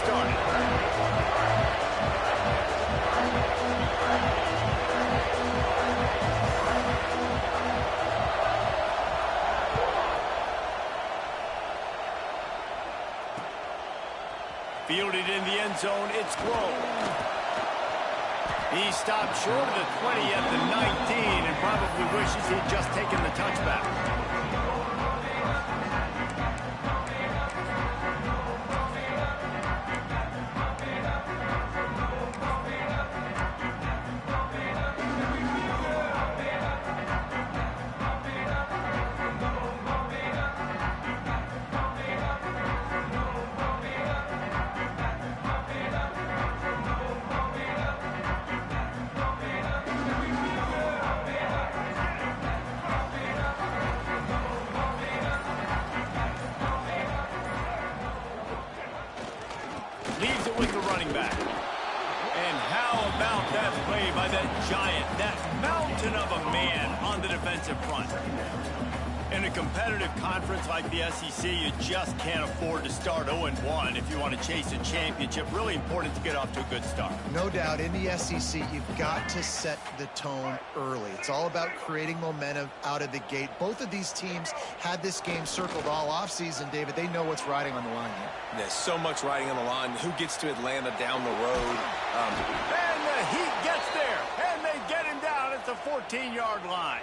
started. Fielded in the end zone, it's Grove. He stopped short of the 20 at the 19 and probably wishes he'd just taken the touchback. Leaves it with the running back. And how about that play by that giant, that mountain of a man on the defensive front? In a competitive conference like the SEC, you just can't afford to start 0-1 if you want to chase a championship. Really important to get off to a good start. No doubt, in the SEC, you've got to set the tone early. It's all about creating momentum out of the gate. Both of these teams had this game circled all offseason, David. They know what's riding on the line here. There's so much riding on the line. Who gets to Atlanta down the road? And the Heat gets there, and they get him down at the 14-yard line.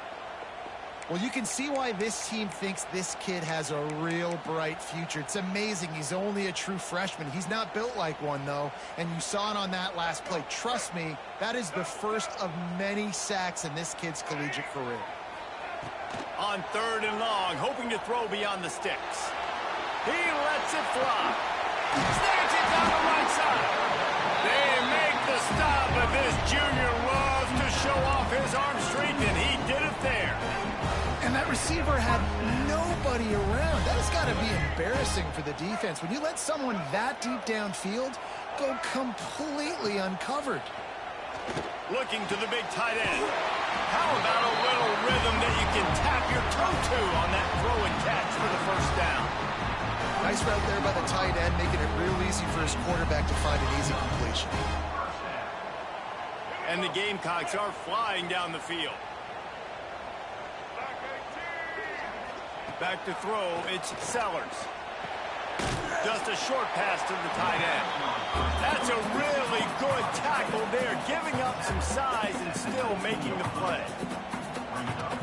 Well, you can see why this team thinks this kid has a real bright future. It's amazing. He's only a true freshman. He's not built like one, though, and you saw it on that last play. Trust me, that is the first of many sacks in this kid's collegiate career. On 3rd and long, hoping to throw beyond the sticks. He lets it fly. Snags it down the right side. They make the stop, but this junior loves to show off his arm strength, and he did it there. And that receiver had nobody around. That has got to be embarrassing for the defense. When you let someone that deep downfield go completely uncovered. Looking to the big tight end. How about a little rhythm that you can tap your toe to on that throw and catch for the first down? Nice route there by the tight end, making it real easy for his quarterback to find an easy completion. And the Gamecocks are flying down the field. Back to throw, it's Sellers. Just a short pass to the tight end. That's a really good tackle there, giving up some size and still making the play.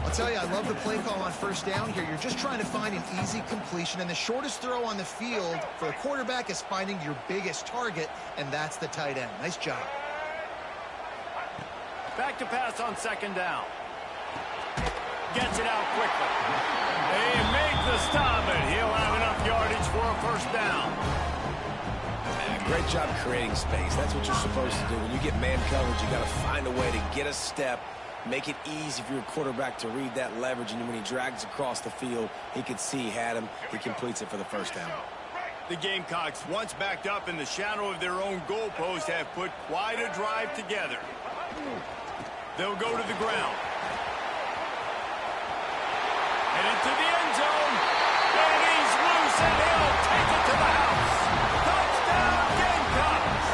I'll tell you, I love the play call on first down here. You're just trying to find an easy completion, and the shortest throw on the field for the quarterback is finding your biggest target, and that's the tight end. Nice job. Back to pass on 2nd down. Gets it out quickly. They make the stop, and he'll have enough yardage for a first down. Great job creating space. That's what you're supposed to do. When you get man coverage, you got to find a way to get a step, make it easy for your quarterback to read that leverage, and when he drags across the field, he could see he had him. He completes it for the first down. The Gamecocks, once backed up in the shadow of their own goalpost, have put quite a drive together. They'll go to the ground. And into the end zone. And he's loose, and he'll take it to the house. Touchdown, Gamecocks!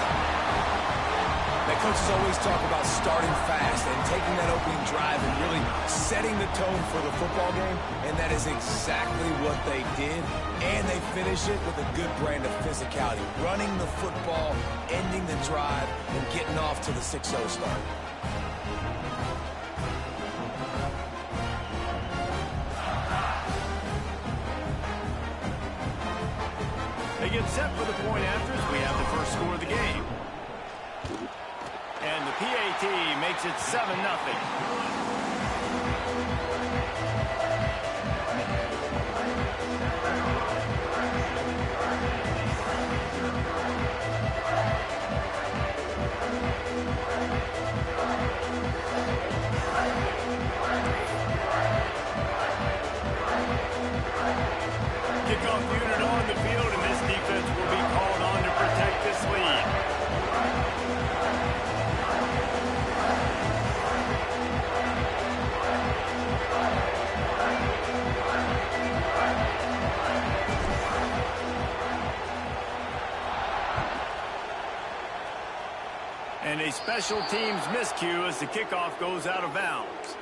The coaches always talk about starting fast and taking that opening drive and really setting the tone for the football game, and that is exactly what they did. And they finish it with a good brand of physicality, running the football, ending the drive, and getting off to the 6-0 start. They get set for the point afters. We have the first score of the game. And the PAT makes it 7-0. Kickoff unit on the field, and this defense will be called on to protect this lead. A special teams miscue as the kickoff goes out of bounds.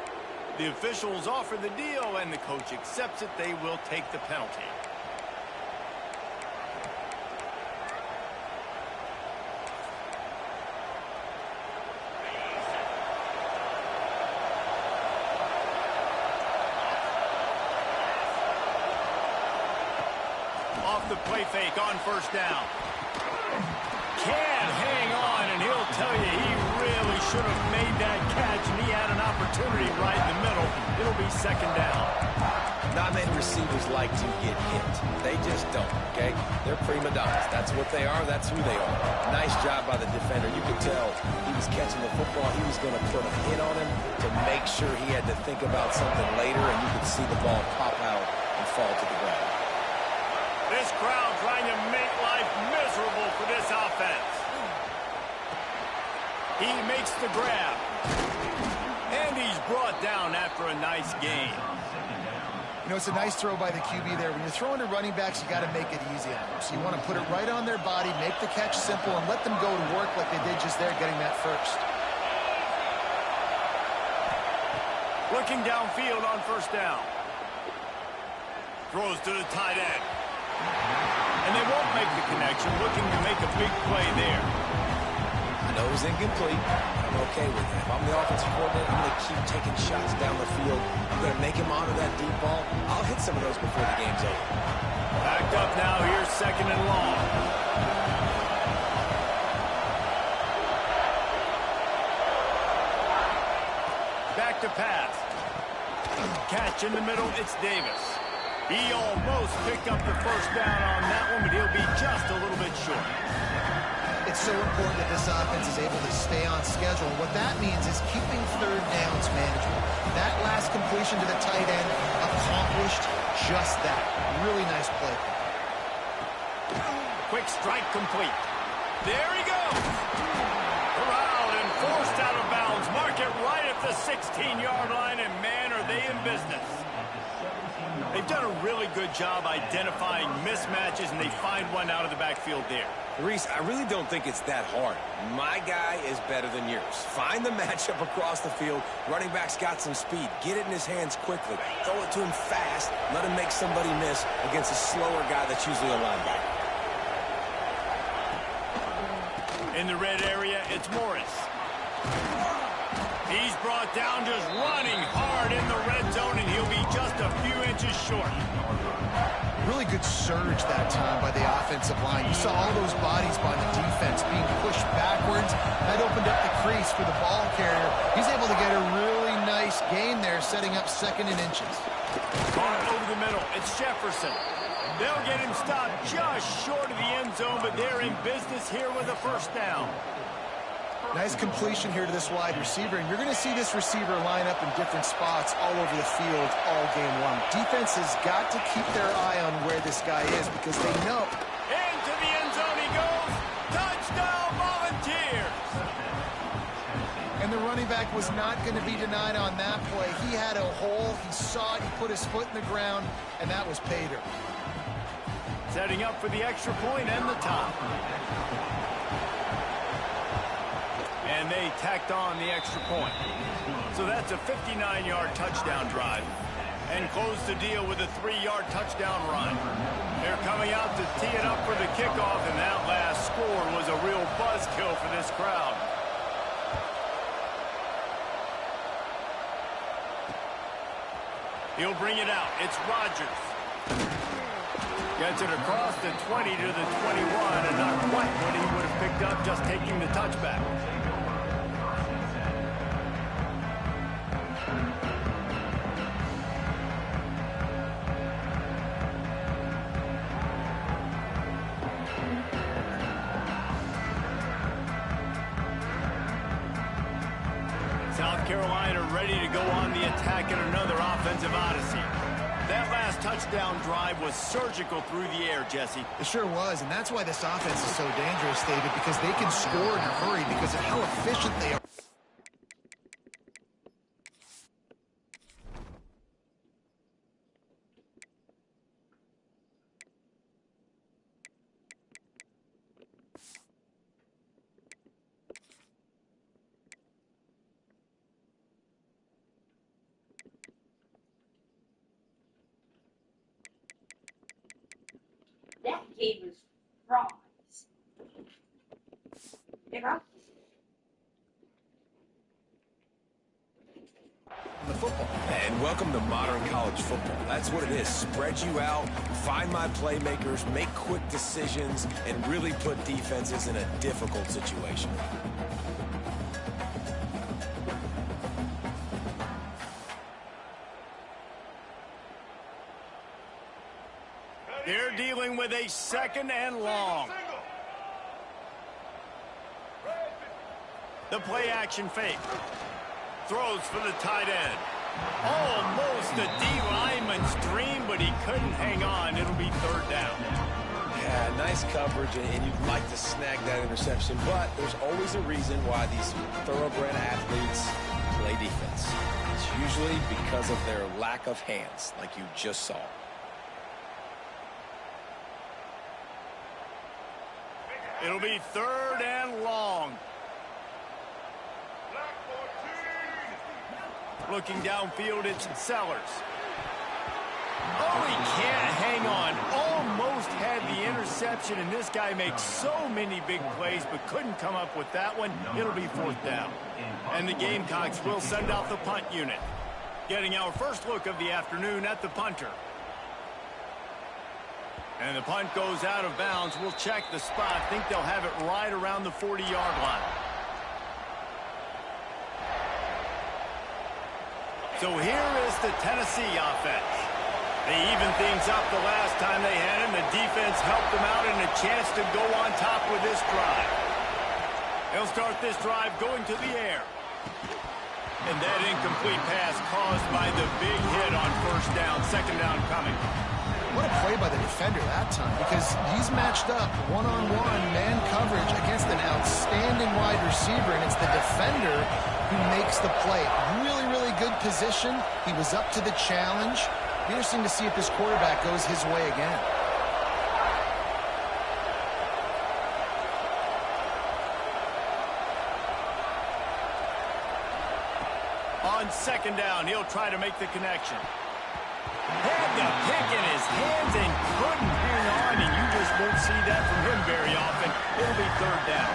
The officials offer the deal, and the coach accepts it. They will take the penalty. Off the play fake on first down. Can't hang on, and he'll tell you he really should have made that catch, and he had an opportunity right in the middle. It'll be second down. Not many receivers like to get hit. They just don't, okay? They're prima donnas. That's what they are. That's who they are. Nice job by the defender. You could tell he was catching the football. He was going to put a hit on him to make sure he had to think about something later, and you could see the ball pop out and fall to the ground. This crowd trying to make life miserable for this offense. He makes the grab. And he's brought down after a nice gain. You know, it's a nice throw by the QB there. When you're throwing to running backs, you got to make it easy on them. So you want to put it right on their body, make the catch simple, and let them go to work like they did just there, getting that first. Looking downfield on first down. Throws to the tight end. And they won't make the connection, looking to make a big play there. I know it was incomplete. I'm okay with it. If I'm the offensive coordinator, I'm going to keep taking shots down the field. I'm going to make him honor that deep ball. I'll hit some of those before the game's over. Backed up now. Here's second and long. Back to pass. Catch in the middle. It's Davis. He almost picked up the first down on that one, but he'll be just a little bit short. It's so important that this offense is able to stay on schedule. And what that means is keeping third downs manageable. That last completion to the tight end accomplished just that. Really nice play. Quick strike complete. There he goes. Corralled and forced out of bounds. Mark it right at the 16-yard line, and man, are they in business. They've done a really good job identifying mismatches, and they find one out of the backfield there. Reese, I really don't think it's that hard. My guy is better than yours. Find the matchup across the field. Running back's got some speed. Get it in his hands quickly. Throw it to him fast. Let him make somebody miss against a slower guy that's usually a linebacker. In the red area, it's Morris. He's brought down just running hard in the red zone, and he'll be just a few inches short. Really good surge that time by the offensive line. You saw all those bodies by the defense being pushed backwards. That opened up the crease for the ball carrier. He's able to get a really nice gain there, setting up second and inches. Caught over the middle. It's Jefferson. They'll get him stopped just short of the end zone, but they're in business here with a first down. Nice completion here to this wide receiver, and you're going to see this receiver line up in different spots all over the field all game long. Defense has got to keep their eye on where this guy is because they know. Into the end zone he goes. Touchdown, Volunteers. And the running back was not going to be denied on that play. He had a hole. He saw it. He put his foot in the ground, and that was pay dirt. Setting up for the extra point and the top. And they tacked on the extra point. So that's a 59-yard touchdown drive. And close the deal with a 3-yard touchdown run. They're coming out to tee it up for the kickoff, and that last score was a real buzzkill for this crowd. He'll bring it out. It's Rodgers. Gets it across the 20 to the 21, and not quite what he would have picked up just taking the touchback. South Carolina ready to go on the attack in another offensive odyssey. That last touchdown drive was surgical through the air, Jesse. It sure was, and that's why this offense is so dangerous, David, because they can score in a hurry because of how efficient they are. That gave us fries. You know? The football. And welcome to modern college football. That's what it is. Spread you out, find my playmakers, make quick decisions, and really put defenses in a difficult situation. They're dealing with a 2nd and long. The play action fake. Throws for the tight end. Almost a D lineman's dream, but he couldn't hang on. It'll be 3rd down. Yeah, nice coverage, and you'd like to snag that interception, but there's always a reason why these thoroughbred athletes play defense. It's usually because of their lack of hands, like you just saw. It'll be 3rd and long. Looking downfield, it's Sellers. Oh, he can't hang on. Almost had the interception, and this guy makes so many big plays, but couldn't come up with that one. It'll be 4th down. And the Gamecocks will send out the punt unit. Getting our first look of the afternoon at the punter. And the punt goes out of bounds. We'll check the spot. Think they'll have it right around the 40-yard line. So here is the Tennessee offense. They evened things up the last time they had him. The defense helped them out and a chance to go on top with this drive. They'll start this drive going to the air. And that incomplete pass caused by the big hit on 1st down. 2nd down coming. What a play by the defender that time, because he's matched up one-on-one man coverage against an outstanding wide receiver, and it's the defender who makes the play. Really, really good position. He was up to the challenge. Interesting to see if this quarterback goes his way again. On 2nd down, he'll try to make the connection. Had the pick in his hands and couldn't hang on, and you just won't see that from him very often. It'll be 3rd down.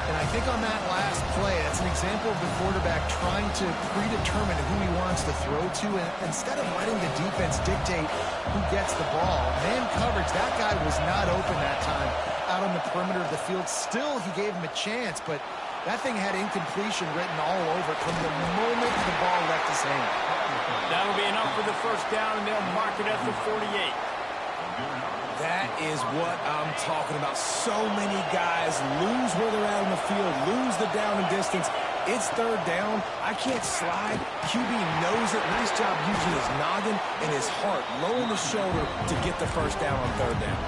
And I think on that last play, that's an example of the quarterback trying to predetermine who he wants to throw to, and instead of letting the defense dictate who gets the ball. Man coverage, that guy was not open that time out on the perimeter of the field. Still, he gave him a chance, but that thing had incompletion written all over it from the moment the ball left his hand. That'll be enough for the 1st down, and they'll mark it at the 48. That is what I'm talking about. So many guys lose where they're at on the field, lose the down and distance. It's 3rd down. I can't slide. QB knows it. Nice job using his noggin and his heart, lowering the shoulder to get the 1st down on 3rd down.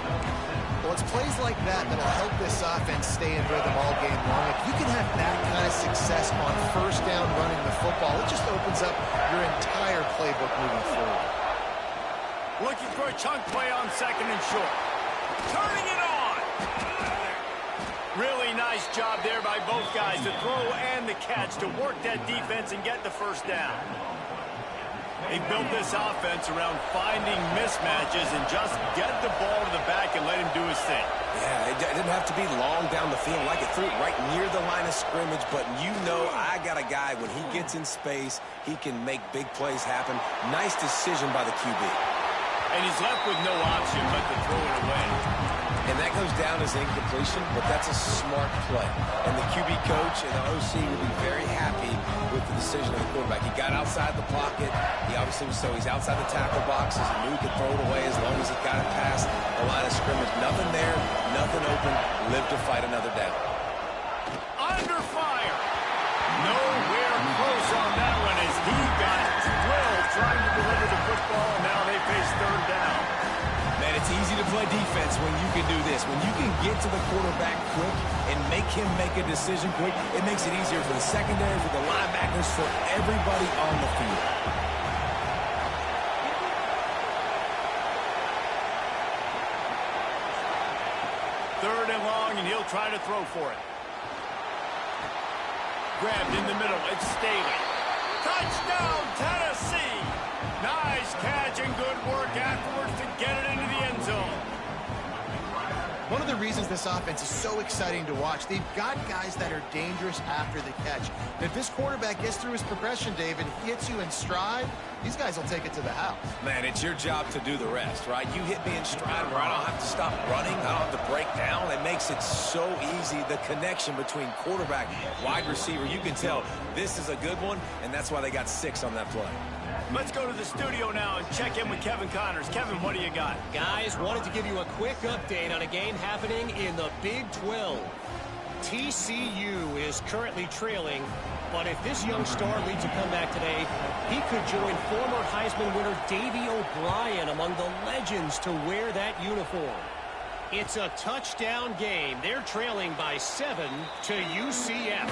Well, it's plays like that that'll help this offense stay in rhythm all game long. If you can have that kind of success on 1st down running the football, it just opens up your entire playbook moving forward. Looking for a chunk play on 2nd and short. Turning it on. Really nice job there by both guys, the throw and the catch, to work that defense and get the 1st down. They built this offense around finding mismatches and just get the ball to the back and let him do his thing. Yeah, it didn't have to be long down the field. Like it threw it right near the line of scrimmage, but you know I got a guy, when he gets in space, he can make big plays happen. Nice decision by the QB. And he's left with no option but to throw it away. And that goes down as incompletion, but that's a smart play. And the QB coach and the OC will be very happy with the decision of the quarterback. He got outside the pocket. He obviously was, so he's outside the tackle boxes. He knew he could throw it away as long as he got it past the line of scrimmage. Nothing there, nothing open. Live to fight another down. Under fire. Nowhere close on that one as he got drilled trying to deliver the football, and now they face 3rd down. Man, it's easy to play defense when you can do this. When you can get to the quarterback quick and make him make a decision quick, it makes it easier for the secondary, for the linebackers, for everybody on the field. Third and long, and he'll try to throw for it. Grabbed in the middle, it's Staley. Touchdown, Tennessee! Nice catch and good work afterwards to get it into the end zone. One of the reasons this offense is so exciting to watch, they've got guys that are dangerous after the catch. And if this quarterback gets through his progression, David, hits you in stride, these guys will take it to the house. Man, it's your job to do the rest, right? You hit me in stride where I don't have to stop running, I don't have to break down. It makes it so easy, the connection between quarterback and wide receiver. You can tell this is a good one, and that's why they got 6 on that play. Let's go to the studio now and check in with Kevin Connors. Kevin, what do you got? Guys, wanted to give you a quick update on a game happening in the Big 12. TCU is currently trailing, but if this young star leads a comeback today, he could join former Heisman winner Davey O'Brien among the legends to wear that uniform. It's a touchdown game. They're trailing by 7 to UCF.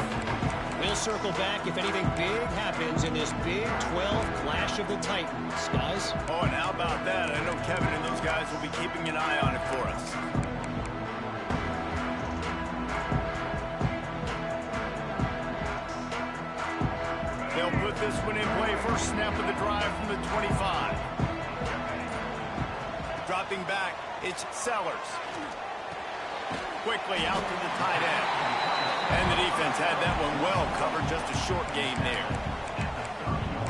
We'll circle back if anything big happens in this Big 12 clash of the Titans, guys. Oh, and how about that? I know Kevin and those guys will be keeping an eye on it for us. They'll put this one in play. First snap of the drive from the 25. Dropping back, it's Sellers. Quickly out to the tight end. And the defense had that one well covered, just a short gain there.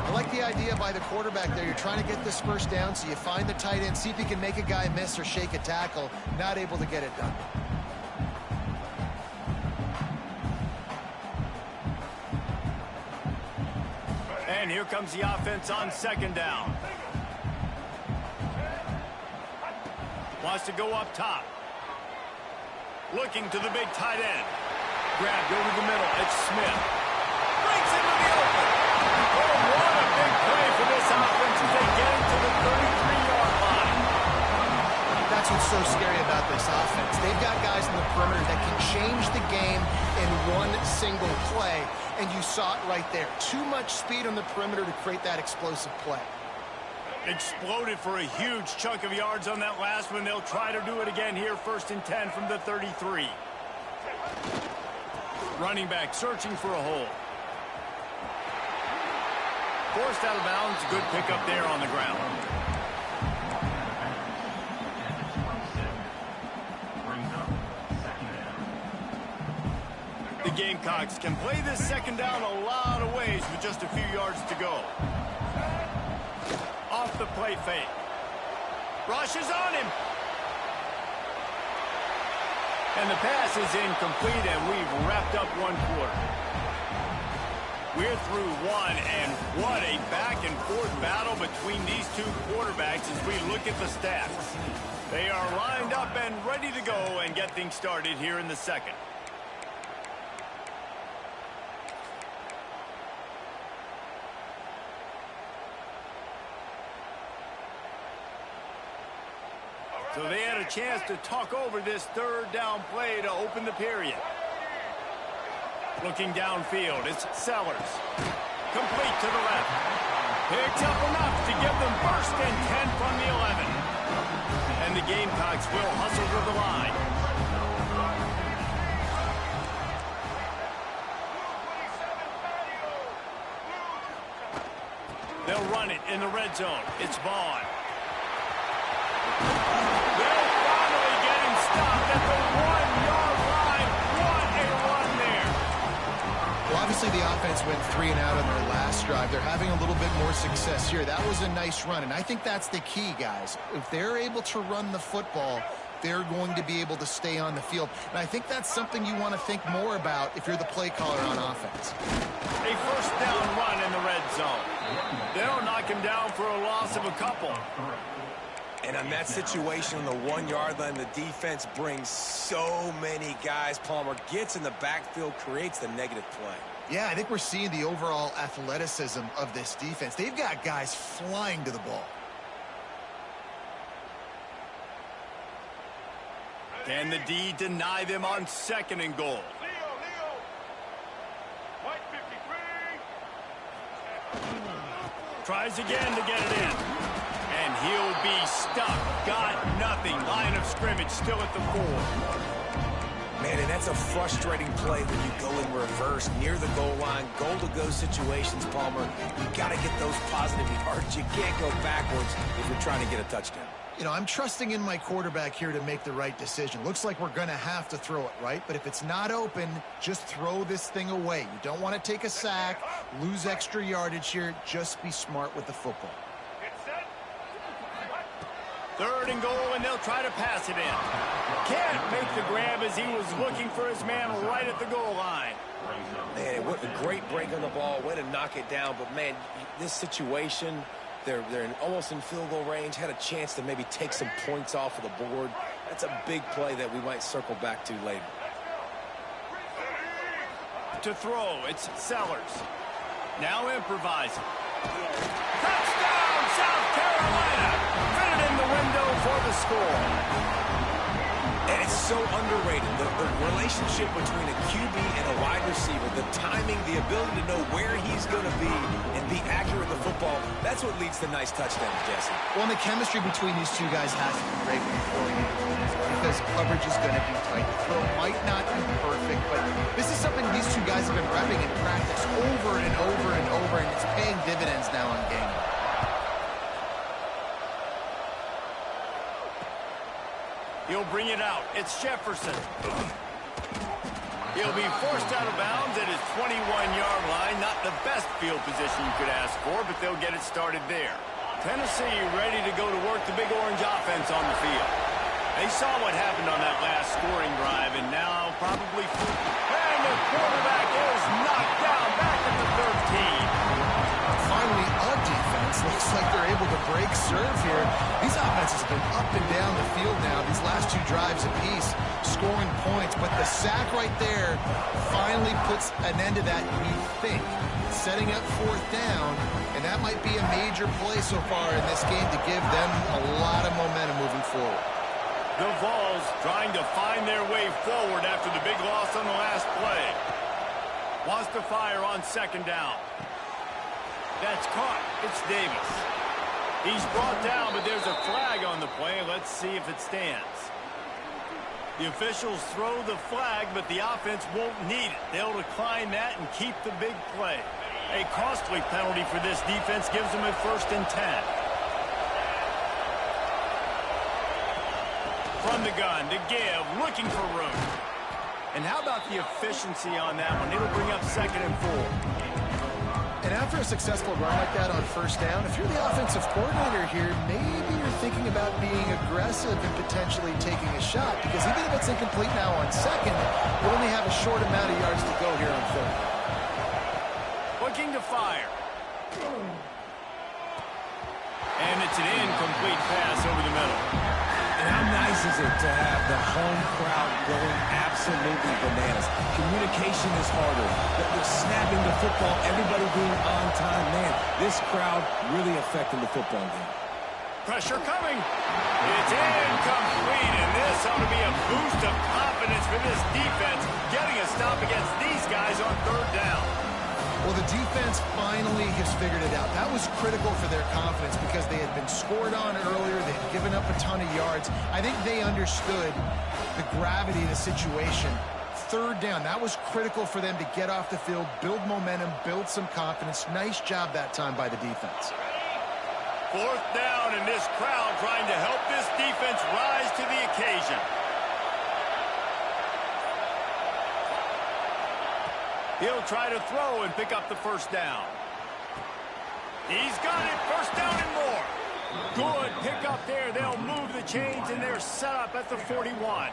I like the idea by the quarterback there. You're trying to get this first down, so you find the tight end, see if he can make a guy miss or shake a tackle. Not able to get it done. And here comes the offense on second down. Wants to go up top. Looking to the big tight end. Grabbed over the middle. It's Smith. Breaks into the open. Oh, what a big play for this offense as they get into the 33-yard line. That's what's so scary about this offense. They've got guys in the perimeter that can change the game in one single play, and you saw it right there. Too much speed on the perimeter to create that explosive play. Exploded for a huge chunk of yards on that last one. They'll try to do it again here, 1st and 10 from the 33. Running back searching for a hole. Forced out of bounds. Good pickup there on the ground. The Gamecocks can play this second down a lot of ways with just a few yards to go. Off the play fake. Rushes on him. And the pass is incomplete, and we've wrapped up one quarter. We're through one, and what a back-and-forth battle between these two quarterbacks as we look at the stats. They are lined up and ready to go and get things started here in the second. So they had a chance to talk over this third down play to open the period. Looking downfield, it's Sellers. Complete to the left. Picks up enough to give them 1st and 10 from the 11. And the Gamecocks will hustle to the line. They'll run it in the red zone. It's Vaughn. They'll finally get him stopped at the 1-yard line. What a run there. Well, obviously the offense went 3 and out on their last drive. They're having a little bit more success here. That was a nice run, and I think that's the key, guys. If they're able to run the football, they're going to be able to stay on the field. And I think that's something you want to think more about if you're the play caller on offense. A 1st down run in the red zone. They'll knock him down for a loss of a couple. And on that situation on the 1-yard line, the defense brings so many guys. Palmer gets in the backfield, creates the negative play. Yeah, I think we're seeing the overall athleticism of this defense. They've got guys flying to the ball. Can the D deny them on 2nd and goal? Tries again to get it in. And he'll be stuck. Got nothing. Line of scrimmage still at the 4. Man, and that's a frustrating play when you go in reverse near the goal line, goal-to-go situations, Palmer. You got to get those positive yards. You can't go backwards if you're trying to get a touchdown. You know, I'm trusting in my quarterback here to make the right decision. Looks like we're going to have to throw it, right? But if it's not open, just throw this thing away. You don't want to take a sack, lose extra yardage here. Just be smart with the football. 3rd and goal, and they'll try to pass it in. Can't make the grab as he was looking for his man right at the goal line. Man, what a great break on the ball. Way to knock it down. But, man, this situation, they're almost in field goal range. Had a chance to maybe take some points off of the board. That's a big play that we might circle back to later. To throw, it's Sellers. Now improvising. Touchdown, South Carolina! Fitted in the window for the score. And it's so underrated, the relationship between a QB and a wide receiver, the timing, the ability to know where he's going to be and be accurate with the football, that's what leads to nice touchdowns, Jesse. Well, and the chemistry between these two guys has to be great when you're throwing it because coverage is going to be tight. The throw might not be perfect, but this is something these two guys have been repping in practice over and over and over, and it's paying dividends now on game day. He'll bring it out. It's Jefferson. He'll be forced out of bounds at his 21-yard line. Not the best field position you could ask for, but they'll get it started there. Tennessee ready to go to work the big orange offense on the field. They saw what happened on that last scoring drive, and now probably... And the quarterback is knocked down back at the 13. Finally, a defense. Looks like they're able to break serve here. These offenses have been up and down the field now, these last 2 drives apiece, scoring points. But the sack right there finally puts an end to that, we think. Setting up 4th down, and that might be a major play so far in this game to give them a lot of momentum moving forward. The Vols trying to find their way forward after the big loss on the last play. Wants to fire on 2nd down. That's caught. It's Davis. He's brought down, but there's a flag on the play. Let's see if it stands. The officials throw the flag, but the offense won't need it. They'll decline that and keep the big play. A costly penalty for this defense gives them a 1st and 10. From the gun to give, looking for room. And how about the efficiency on that one? It'll bring up 2nd and 4. And after a successful run like that on 1st down, if you're the offensive coordinator here, maybe you're thinking about being aggressive and potentially taking a shot, because even if it's incomplete now on 2nd, we'll only have a short amount of yards to go here on 3rd. Looking to fire. And it's an incomplete pass over the middle. And how nice is it to have the home crowd going absolutely bananas? Communication is harder. They're snapping the football, everybody being on time. Man, this crowd really affecting the football game. Pressure coming. It's incomplete, and this ought to be a boost of confidence for this defense, getting a stop against these guys on 3rd down. Well, the defense finally has figured it out. That was critical for their confidence because they had been scored on earlier. They had given up a ton of yards. I think they understood the gravity of the situation. 3rd down, that was critical for them to get off the field, build momentum, build some confidence. Nice job that time by the defense. 4th down, and this crowd trying to help this defense rise to the occasion. He'll try to throw and pick up the 1st down. He's got it. 1st down and more. Good pick up there. They'll move the chains, and they're set up at the 41.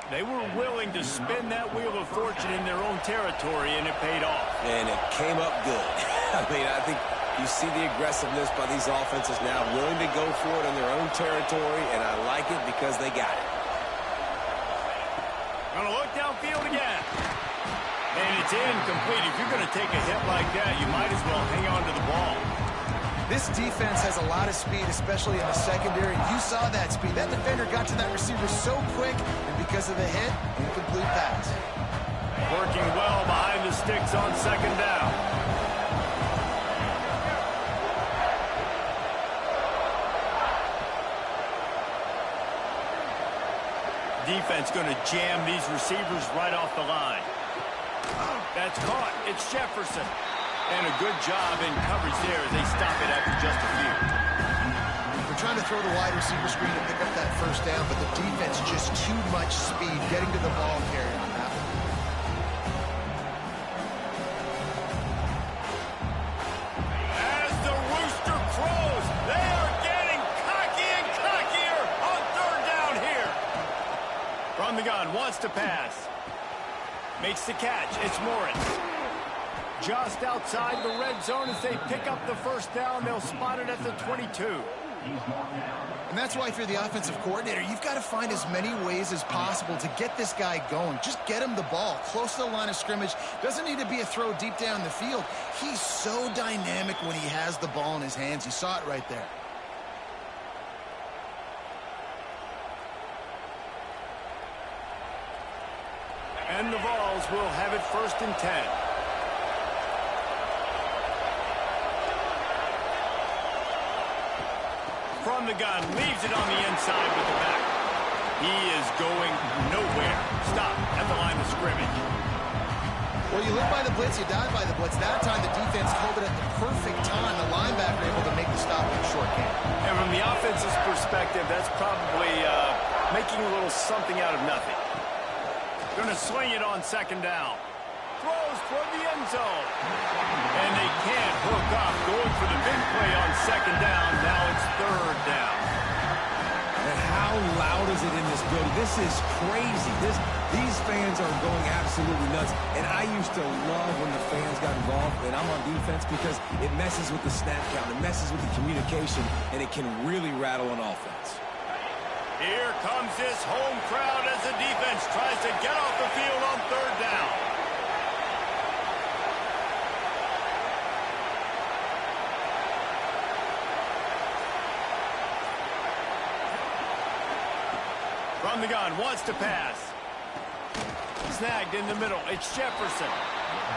They were willing to spin that wheel of fortune in their own territory, and it paid off. And it came up good. I mean, I think you see the aggressiveness by these offenses now, willing to go for it in their own territory, and I like it because they got it. Gonna look downfield again. And it's incomplete. If you're going to take a hit like that, you might as well hang on to the ball. This defense has a lot of speed, especially in the secondary. You saw that speed. That defender got to that receiver so quick, and because of the hit, incomplete pass. Working well behind the sticks on 2nd down. Defense going to jam these receivers right off the line. That's caught. It's Jefferson. And a good job in coverage there as they stop it after just a few. We're trying to throw the wide receiver screen and pick up that first down, but the defense just too much speed getting to the ball carrier on that one. As the rooster crows, they are getting cocky and cockier on third down here. From the gun, wants to pass. Makes the catch. It's Morris. Just outside the red zone as they pick up the first down. They'll spot it at the 22. And that's why if you're the offensive coordinator, you've got to find as many ways as possible to get this guy going. Just get him the ball close to the line of scrimmage. Doesn't need to be a throw deep down the field. He's so dynamic when he has the ball in his hands. You saw it right there. And the Vols will have it 1st and 10. From the gun, leaves it on the inside with the back. He is going nowhere. Stop at the line of scrimmage. Well, you live by the blitz, you die by the blitz. That time the defense called it at the perfect time. The linebacker able to make the stop in a short game. And from the offense's perspective, that's probably making a little something out of nothing. Going to swing it on 2nd down. Throws toward the end zone. And they can't hook up. Going for the big play on 2nd down. Now it's 3rd down. And how loud is it in this building? This is crazy. These fans are going absolutely nuts. And I used to love when the fans got involved, and I'm on defense, because it messes with the snap count. It messes with the communication, and it can really rattle an offense. Here comes this home crowd as the defense tries to get off the field on 3rd down. From the gun, wants to pass. Snagged in the middle. It's Jefferson.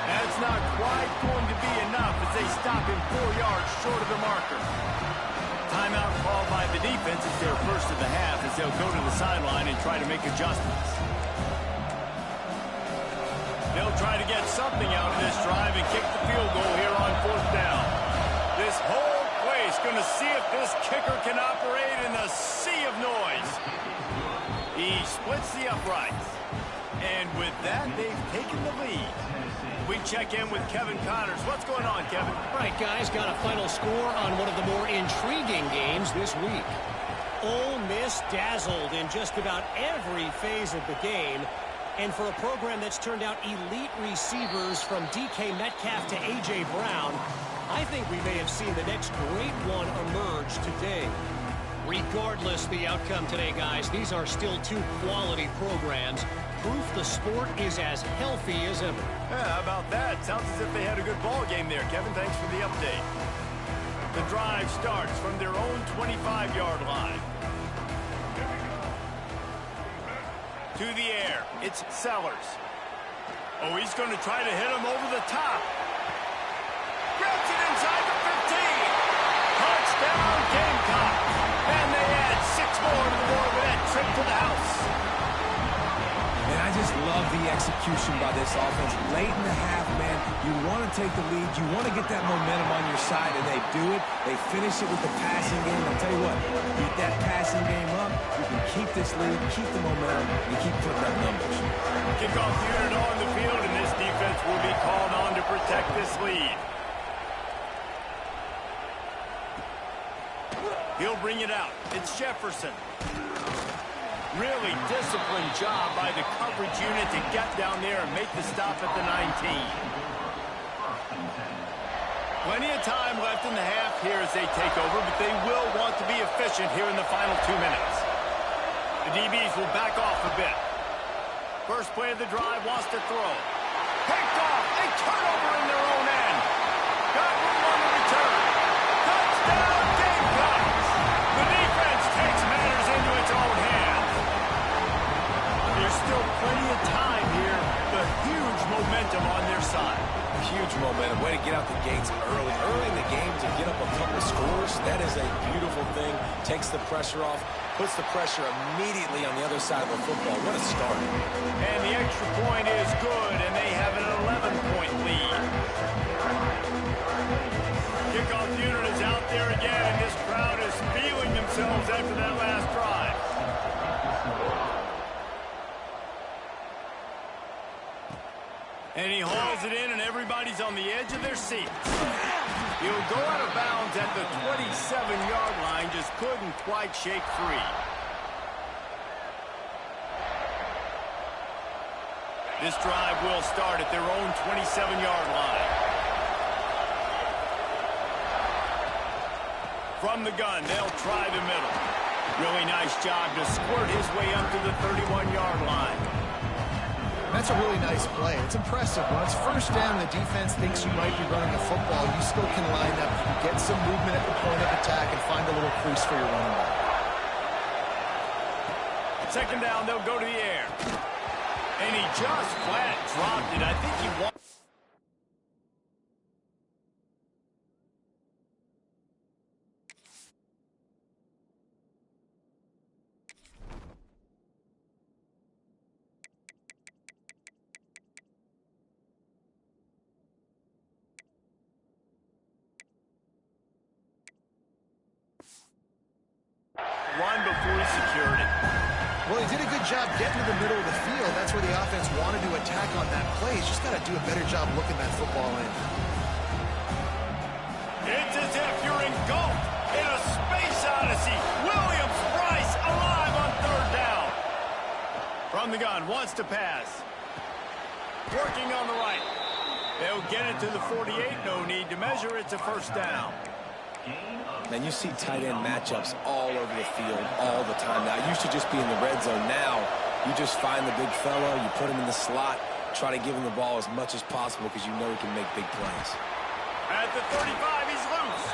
That's not quite going to be enough as they stop him 4 yards short of the marker. Timeout called by the defense. It's their first of the half as they'll go to the sideline and try to make adjustments. They'll try to get something out of this drive and kick the field goal here on 4th down. This whole place going to see if this kicker can operate in the sea of noise. He splits the uprights. And with that, they've taken the lead. We check in with Kevin Connors. What's going on, Kevin? Right, guys, got a final score on one of the more intriguing games this week. Ole Miss dazzled in just about every phase of the game. And for a program that's turned out elite receivers from DK Metcalf to A.J. Brown, I think we may have seen the next great one emerge today. Regardless the outcome today, guys, these are still two quality programs. Proof the sport is as healthy as ever. Yeah, how about that? Sounds as if they had a good ball game there, Kevin. Thanks for the update. The drive starts from their own 25-yard line. To the air. It's Sellers. Oh, he's going to try to hit him over the top. Grabs it inside the 15. Touchdown, Gamecocks. And they add 6 more to the board with that trip to the house. And I just love the execution by this offense. Late in the half, man, you want to take the lead. You want to get that momentum on your side, and they do it. They finish it with the passing game. I'll tell you what, get that passing game up, you can keep this lead, keep the momentum, and keep putting up numbers. Kickoff unit on the field, and this defense will be called on to protect this lead. He'll bring it out. It's Jefferson. Really disciplined job by the coverage unit to get down there and make the stop at the 19. Plenty of time left in the half here as they take over, but they will want to be efficient here in the final 2 minutes. The DBs will back off a bit. First play of the drive, wants to throw. Picked off. A turnover in their own end. Got room on the return. Touchdown, Gamecocks. The defense takes matters into its own hands. There's still plenty of time here. The huge momentum on their side. Huge momentum. Way to get out the gates early. Early in the game to get up a couple scores, that is a beautiful thing. Takes the pressure off, puts the pressure immediately on the other side of the football. What a start. And the extra point is good, and they have an 11-point lead. Kickoff unit is out there again, and this crowd is feeling themselves themselves after that last drive. And he hauls it in, and everybody's on the edge of their seats. He'll go out of bounds at the 27-yard line, just couldn't quite shake free. This drive will start at their own 27-yard line. From the gun, they'll try the middle. Really nice job to squirt his way up to the 31-yard line. That's a really nice play. It's impressive. When it's first down, the defense thinks you might be running a football. You still can line up, get some movement at the point of attack, and find a little crease for your running back. Second down, they'll go to the air. And he just flat dropped it. I think he won. Run before he secured it. Well, he did a good job getting to the middle of the field. That's where the offense wanted to attack on that play. He's just got to do a better job looking that football in. It's as if you're engulfed in a space odyssey. Williams-Brice alive on third down. From the gun, wants to pass. Working on the right. They'll get it to the 48. No need to measure. It's a first down. Man, you see tight end matchups all over the field all the time. Now, it used to just be in the red zone. Now, you just find the big fellow, you put him in the slot, try to give him the ball as much as possible because you know he can make big plays. At the 35, he's loose.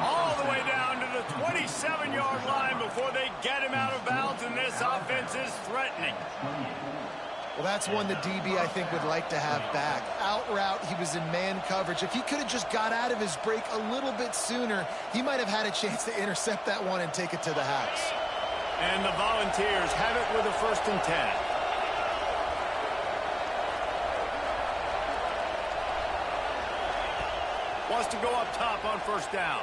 All the way down to the 27-yard line before they get him out of bounds, and this offense is threatening. Well, that's one the DB, I think, would like to have back. Out route, he was in man coverage. If he could have just got out of his break a little bit sooner, he might have had a chance to intercept that one and take it to the house. And the Volunteers have it with a 1st and 10. Wants to go up top on first down.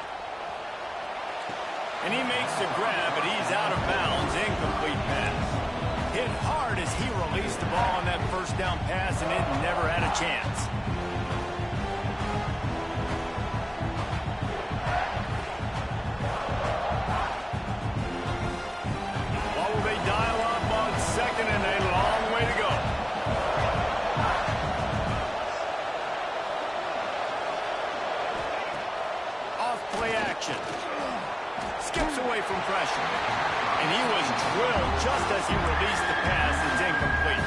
And he makes the grab, but he's out of bounds. Incomplete pass. Hit hard as he released the ball on that first down pass, and it never had a chance. What will they dial up on second, and a long way to go. Off play action. Skips away from pressure. And he was drilled just as he released the pass. It's incomplete.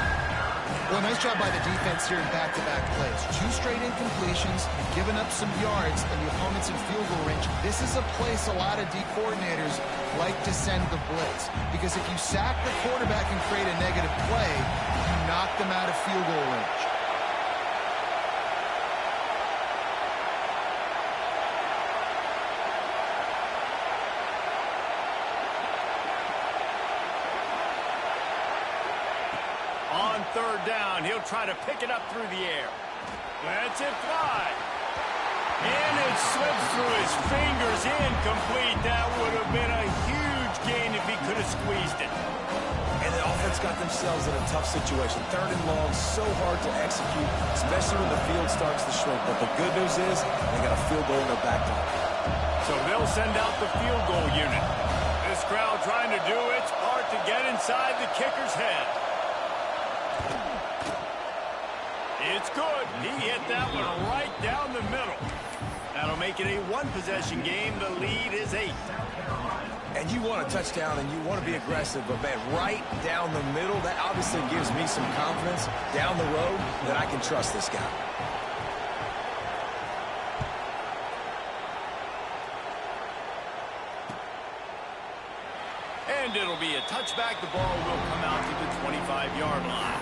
Well, nice job by the defense here in back-to-back plays. 2 straight incompletions, giving up some yards, and the opponent's in field goal range. This is a place a lot of D coordinators like to send the blitz. Because if you sack the quarterback and create a negative play, you knock them out of field goal range. On third down, he'll try to pick it up through the air. Lets it fly. And it slips through his fingers. Incomplete. That would have been a huge gain if he could have squeezed it. And the offense got themselves in a tough situation. 3rd and long, so hard to execute, especially when the field starts to shrink. But the good news is they got a field goal in their back pocket. So they'll send out the field goal unit. This crowd trying to do its part to get inside the kicker's head. It's good. He hit that one right down the middle. That'll make it a 1-possession game. The lead is 8. And you want a touchdown and you want to be aggressive, but man, right down the middle, that obviously gives me some confidence down the road that I can trust this guy. And it'll be a touchback. The ball will come out to the 25-yard line.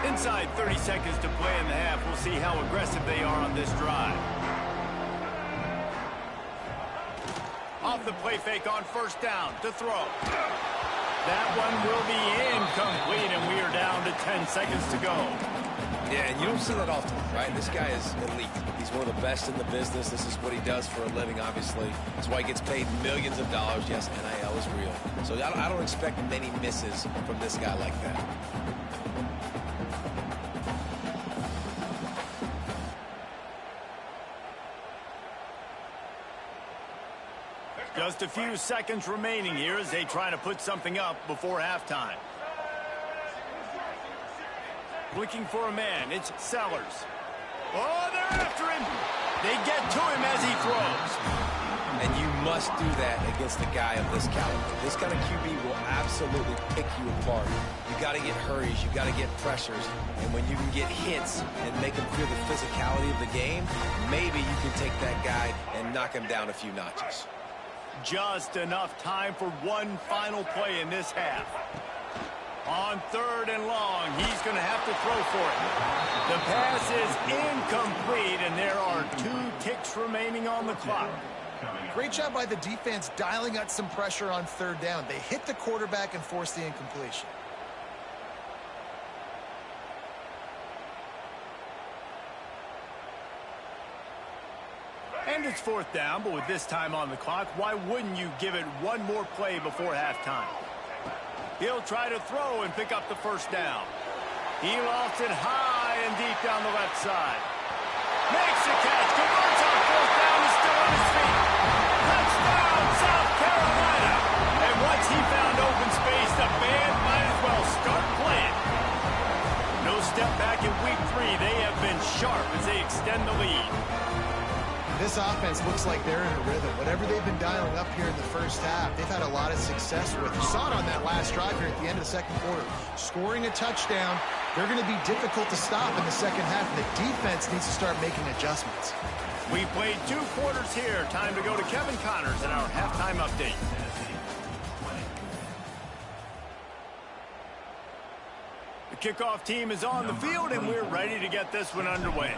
Inside 30 seconds to play in the half. We'll see how aggressive they are on this drive. off the play fake on first down to throw. That one will be incomplete, and we are down to 10 seconds to go. Yeah, and you don't see that often, right? This guy is elite. He's one of the best in the business. This is what he does for a living, obviously. That's why he gets paid millions of dollars. Yes, NIL is real. So I don't expect many misses from this guy like that. Just a few seconds remaining here as they try to put something up before halftime. Looking for a man, it's Sellers. Oh, they're after him. They get to him as he throws. And you must do that against a guy of this caliber. This kind of QB will absolutely pick you apart. You got to get hurries, you got to get pressures, and when you can get hits and make him feel the physicality of the game, maybe you can take that guy and knock him down a few notches. Just enough time for one final play in this half. On 3rd and long, he's going to have to throw for it. The pass is incomplete, and there are 2 ticks remaining on the clock. Great job by the defense dialing up some pressure on 3rd down. They hit the quarterback and forced the incompletion. And it's 4th down, but with this time on the clock, why wouldn't you give it one more play before halftime? He'll try to throw and pick up the first down. He lofts it high and deep down the left side. Makes the catch, converts on 4th down, is still on his feet. Touchdown, South Carolina! And once he found open space, the band might as well start playing. No step back in week 3. They have been sharp as they extend the lead. This offense looks like they're in a rhythm. Whatever they've been dialing up here in the first half, they've had a lot of success with. You saw it on that last drive here at the end of the 2nd quarter. Scoring a touchdown, they're going to be difficult to stop in the 2nd half, and the defense needs to start making adjustments. We played 2 quarters here. Time to go to Kevin Connors in our halftime update. The kickoff team is on the field, and we're ready to get this one underway.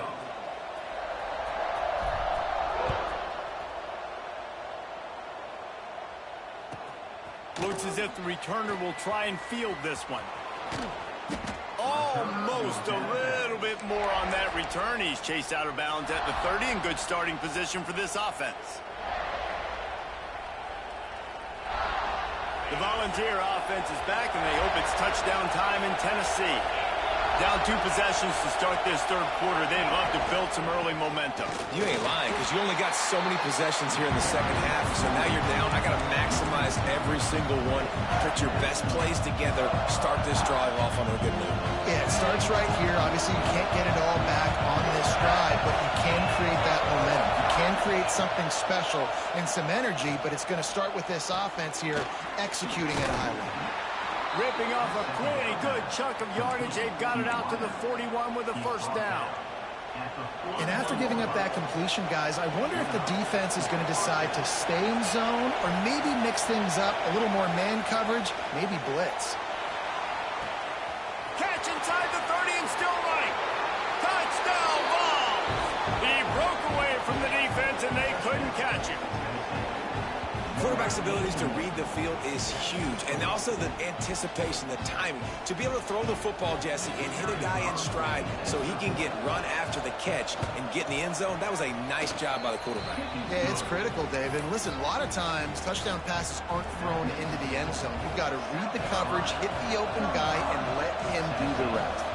Looks as if the returner will try and field this one. Almost a little bit more on that return. He's chased out of bounds at the 30 in good starting position for this offense. The Volunteer offense is back, and they hope it's touchdown time in Tennessee. Down 2 possessions to start this 3rd quarter. They'd love to build some early momentum. You ain't lying, because you only got so many possessions here in the 2nd half, so now you're down. I got to maximize every single one. Put your best plays together. Start this drive off on a good note. Yeah, it starts right here. Obviously, you can't get it all back on this drive, but you can create that momentum. You can create something special and some energy, but it's going to start with this offense here executing at a high level. Ripping off a pretty good chunk of yardage. They've got it out to the 41 with a first down. And after giving up that completion, guys, I wonder if the defense is going to decide to stay in zone or maybe mix things up, a little more man coverage, maybe blitz. Catch inside the 30 and still running. Touchdown ball. He broke away from the defense and they couldn't catch him. Quarterback's abilities to read the field is huge, and also the anticipation, the timing. To be able to throw the football, Jesse, and hit a guy in stride so he can get run after the catch and get in the end zone, that was a nice job by the quarterback. Yeah, it's critical, David. And listen, a lot of times touchdown passes aren't thrown into the end zone. You've got to read the coverage, hit the open guy, and let him do the rest.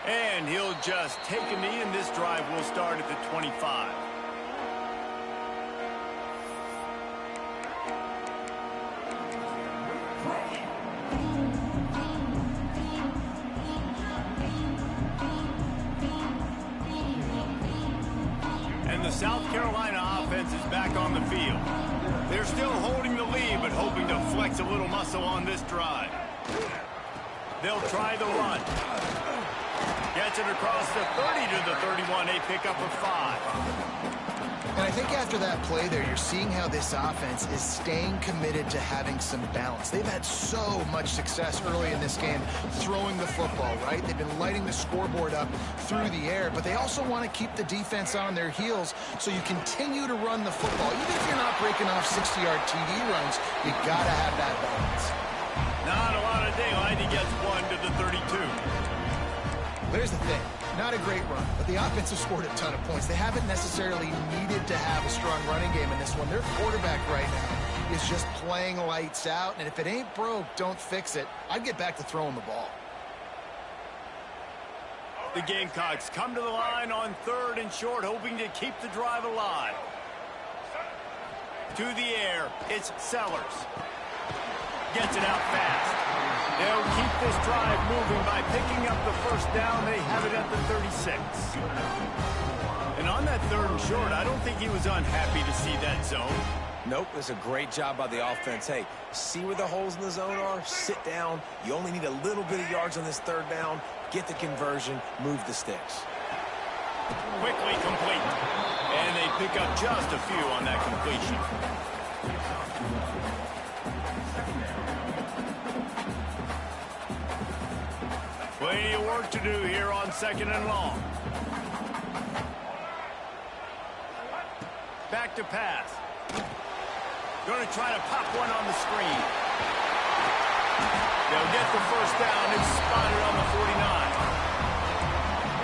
And he'll just take a knee, and this drive will start at the 25. And the South Carolina offense is back on the field. They're still holding the lead, but hoping to flex a little muscle on this drive. They'll try the run. Gets it across the 30 to the 31. They pick up a 5. And I think after that play there, you're seeing how this offense is staying committed to having some balance. They've had so much success early in this game throwing the football, right? They've been lighting the scoreboard up through the air, but they also want to keep the defense on their heels, so you continue to run the football. Even if you're not breaking off 60-yard TD runs, you got to have that balance. Not a lot of daylight. He gets one to the 32. Here's the thing. Not a great run, but the offense has scored a ton of points. They haven't necessarily needed to have a strong running game in this one. Their quarterback right now is just playing lights out, and if it ain't broke, don't fix it. I'd get back to throwing the ball. The Gamecocks come to the line on 3rd and short, hoping to keep the drive alive. To the air, it's Sellers. Gets it out fast. They'll keep this drive moving by picking up the first down. They have it at the 36. And on that 3rd and short, I don't think he was unhappy to see that zone. Nope, it's a great job by the offense. Hey, see where the holes in the zone are? Sit down. You only need a little bit of yards on this 3rd down. Get the conversion. Move the sticks. Quickly complete. And they pick up just a few on that completion. Plenty of work to do here on 2nd and long. Back to pass. Going to try to pop one on the screen. They'll get the first down. It's spotted on the 49.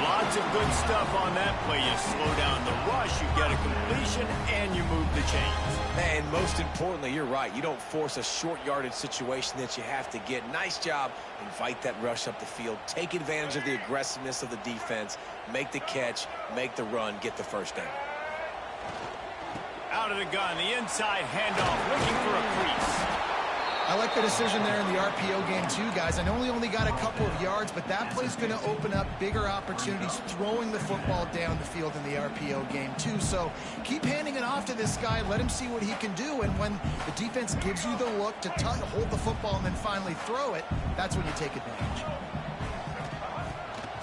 Lots of good stuff on that play. You slow down the rush, you get a completion, and you move the chains. And most importantly, you're right. You don't force a short yardage situation that you have to get. Nice job. Invite that rush up the field. Take advantage of the aggressiveness of the defense. Make the catch. Make the run. Get the first down. Out of the gun. The inside handoff. Looking for a crease. I like the decision there in the RPO game too, guys. I know he only got a couple of yards, but that play's going to open up bigger opportunities throwing the football down the field in the RPO game too. So keep handing it off to this guy. Let him see what he can do. And when the defense gives you the look to hold the football and then finally throw it, that's when you take advantage.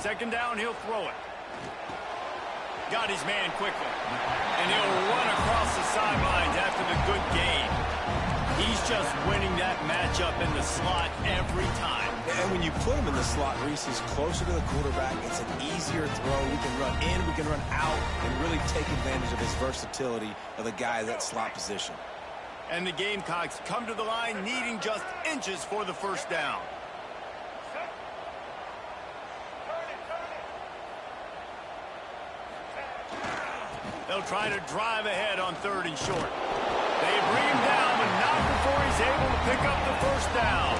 2nd down, he'll throw it. Got his man quickly. And he'll run across the sidelines after the good game. He's just winning that matchup in the slot every time. And when you put him in the slot, Reese, he's closer to the quarterback. It's an easier throw. We can run in, we can run out, and really take advantage of his versatility of the guy at that slot position. And the Gamecocks come to the line needing just inches for the first down. They'll try to drive ahead on 3rd and short. They bring him down, but not before he's able to pick up the first down.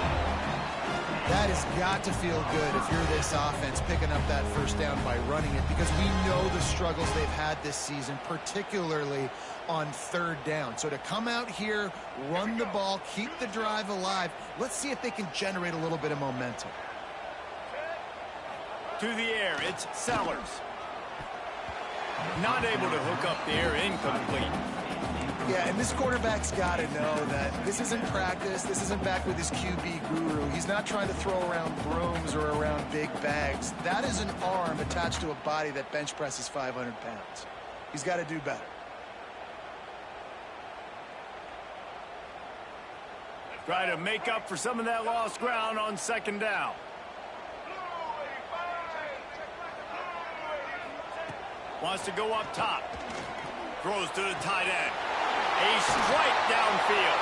That has got to feel good if you're this offense picking up that first down by running it, because we know the struggles they've had this season, particularly on 3rd down. So to come out here, run the ball, keep the drive alive, let's see if they can generate a little bit of momentum. To the air, it's Sellers. Not able to hook up the air, incomplete. Yeah, and this quarterback's got to know that this isn't practice. This isn't back with his QB guru. He's not trying to throw around brooms or around big bags. That is an arm attached to a body that bench presses 500 pounds. He's got to do better. Try to make up for some of that lost ground on 2nd down. Wants to go up top. Throws to the tight end. A strike downfield.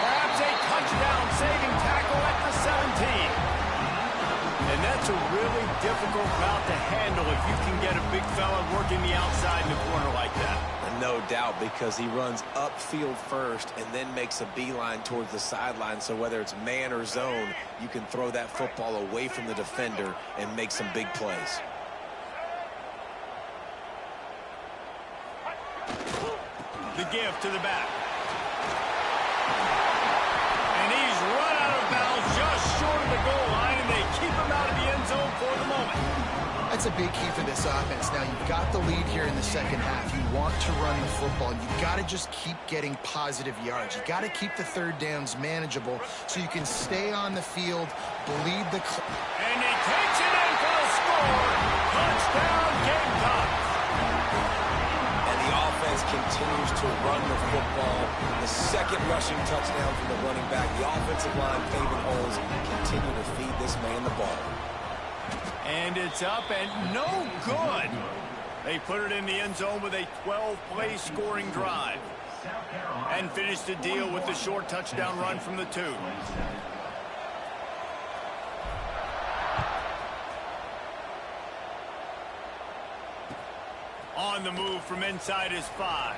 Perhaps a touchdown-saving tackle at the 17. And that's a really difficult route to handle if you can get a big fella working the outside in the corner like that. And no doubt, because he runs upfield first and then makes a beeline towards the sideline. So whether it's man or zone, you can throw that football away from the defender and make some big plays. The give to the back. And he's run out of bounds just short of the goal line, and they keep him out of the end zone for the moment. That's a big key for this offense. Now, you've got the lead here in the 2nd half. You want to run the football. You've got to just keep getting positive yards. You've got to keep the 3rd downs manageable so you can stay on the field, bleed the... And he takes it in for the score. Touchdown, Gamecocks. And the offense defense continues to run the football. The second rushing touchdown from the running back. The offensive line paving holes continue to feed this man the ball. And it's up and no good. They put it in the end zone with a 12-play scoring drive. And finish the deal with the short touchdown run from the 2. On the move from inside his 5.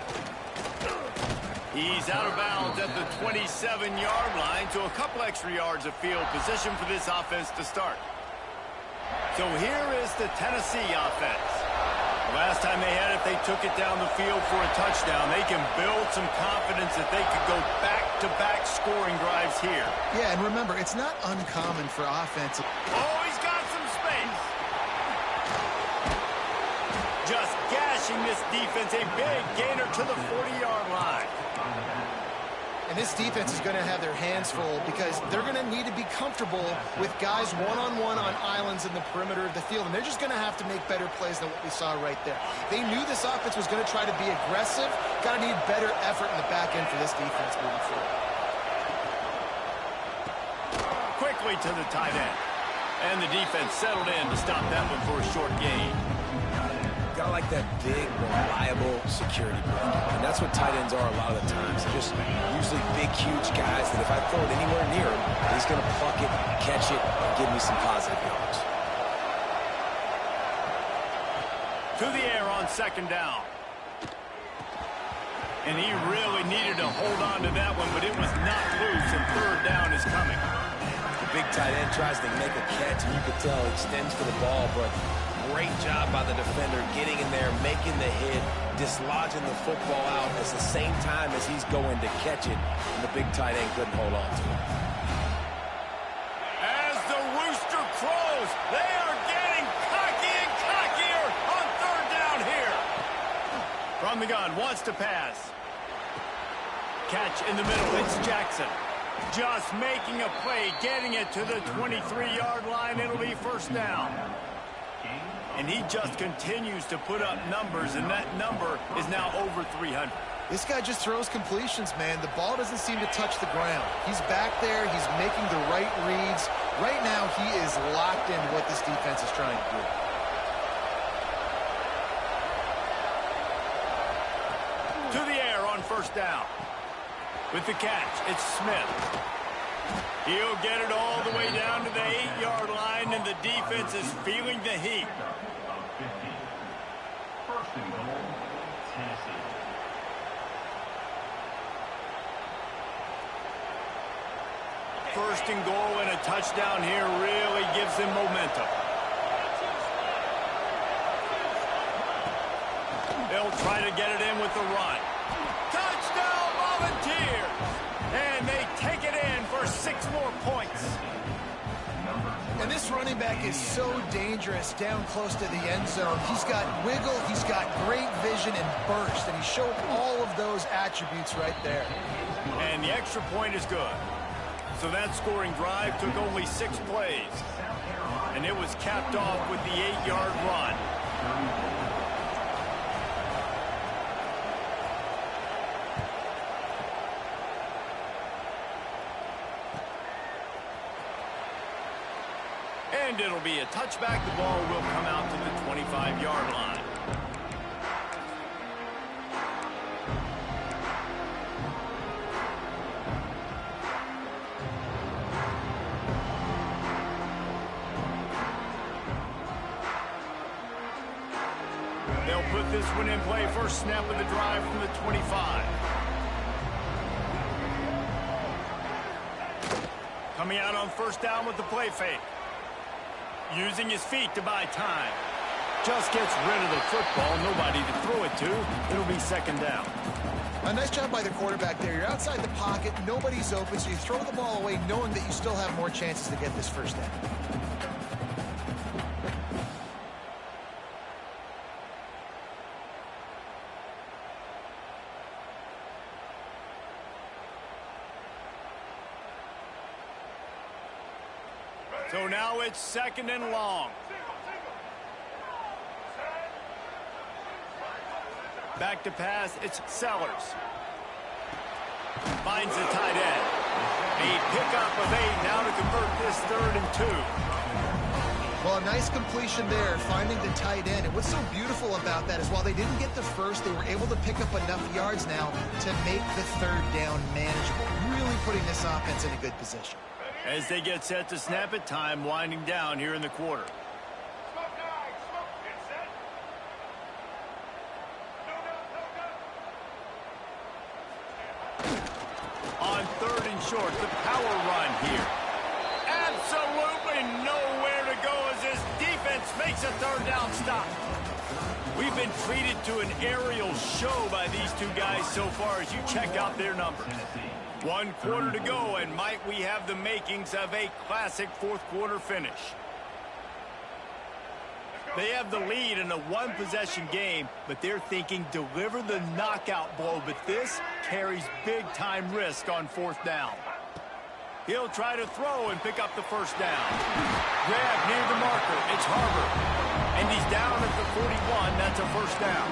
He's out of bounds at the 27-yard line, so a couple extra yards of field position for this offense to start. So here is the Tennessee offense. Last time they had it, they took it down the field for a touchdown. They can build some confidence that they could go back-to-back scoring drives here. Yeah, and remember, it's not uncommon for offense. Oh, he's got some space. Just gashing this defense, a big gainer to the 40-yard line. And this defense is going to have their hands full because they're going to need to be comfortable with guys one-on-one on islands in the perimeter of the field. And they're just going to have to make better plays than what we saw right there. They knew this offense was going to try to be aggressive. Got to need better effort in the back end for this defense moving forward. Quickly to the tight end. And the defense settled in to stop that one for a short gain. Got like that big, reliable security blanket. And that's what tight ends are a lot of the times. They're just usually big, huge guys that if I throw it anywhere near him, he's going to pluck it, catch it, and give me some positive yards. To the air on second down. And he really needed to hold on to that one, but it was not loose, and third down is coming. The big tight end tries to make a catch, and you could tell extends for the ball, but great job by the defender getting in there, making the hit, dislodging the football out at the same time as he's going to catch it, and the big tight end couldn't hold on to it. As the rooster crows, they are getting cocky and cockier on third down here. From the gun, wants to pass. Catch in the middle, it's Jackson. Just making a play, getting it to the 23-yard line. It'll be first down. And he just continues to put up numbers, and that number is now over 300. This guy just throws completions, man. The ball doesn't seem to touch the ground. He's back there. He's making the right reads. Right now, he is locked into what this defense is trying to do. To the air on first down. With the catch, it's Smith. He'll get it all the way down to the 8-yard line, and the defense is feeling the heat. First and goal, Tennessee. First and goal and a touchdown here really gives them momentum. They'll try to get it in with the run. Touchdown, Volunteers! And they take it in for 6 more points. And this running back is so dangerous down close to the end zone. He's got wiggle, he's got great vision and burst, and he showed all of those attributes right there. And the extra point is good. So that scoring drive took only 6 plays. And it was capped off with the 8-yard run. And it'll be a touchback. The ball will come out to the 25-yard line. They'll put this one in play. First snap of the drive from the 25. Coming out on first down with the play fake. Using his feet to buy time. Just gets rid of the football. Nobody to throw it to. It'll be second down. A nice job by the quarterback there. You're outside the pocket. Nobody's open, so you throw the ball away knowing that you still have more chances to get this first down. So now it's second and long. Back to pass, it's Sellers. Finds the tight end. A pickup of 8 now to convert this 3rd and 2. Well, a nice completion there, finding the tight end. And what's so beautiful about that is while they didn't get the first, they were able to pick up enough yards now to make the 3rd down manageable. Really putting this offense in a good position. As they get set to snap it, time winding down here in the quarter. On 3rd and short, the power run here. Absolutely nowhere to go as this defense makes a 3rd down stop. We've been treated to an aerial show by these two guys so far as you check out their numbers. 1 quarter to go, and might we have the makings of a classic 4th quarter finish. They have the lead in a 1-possession game, but they're thinking deliver the knockout blow, but this carries big-time risk on 4th down. He'll try to throw and pick up the 1st down. Grab near the marker. It's Harvard. And he's down at the 41. That's a 1st down.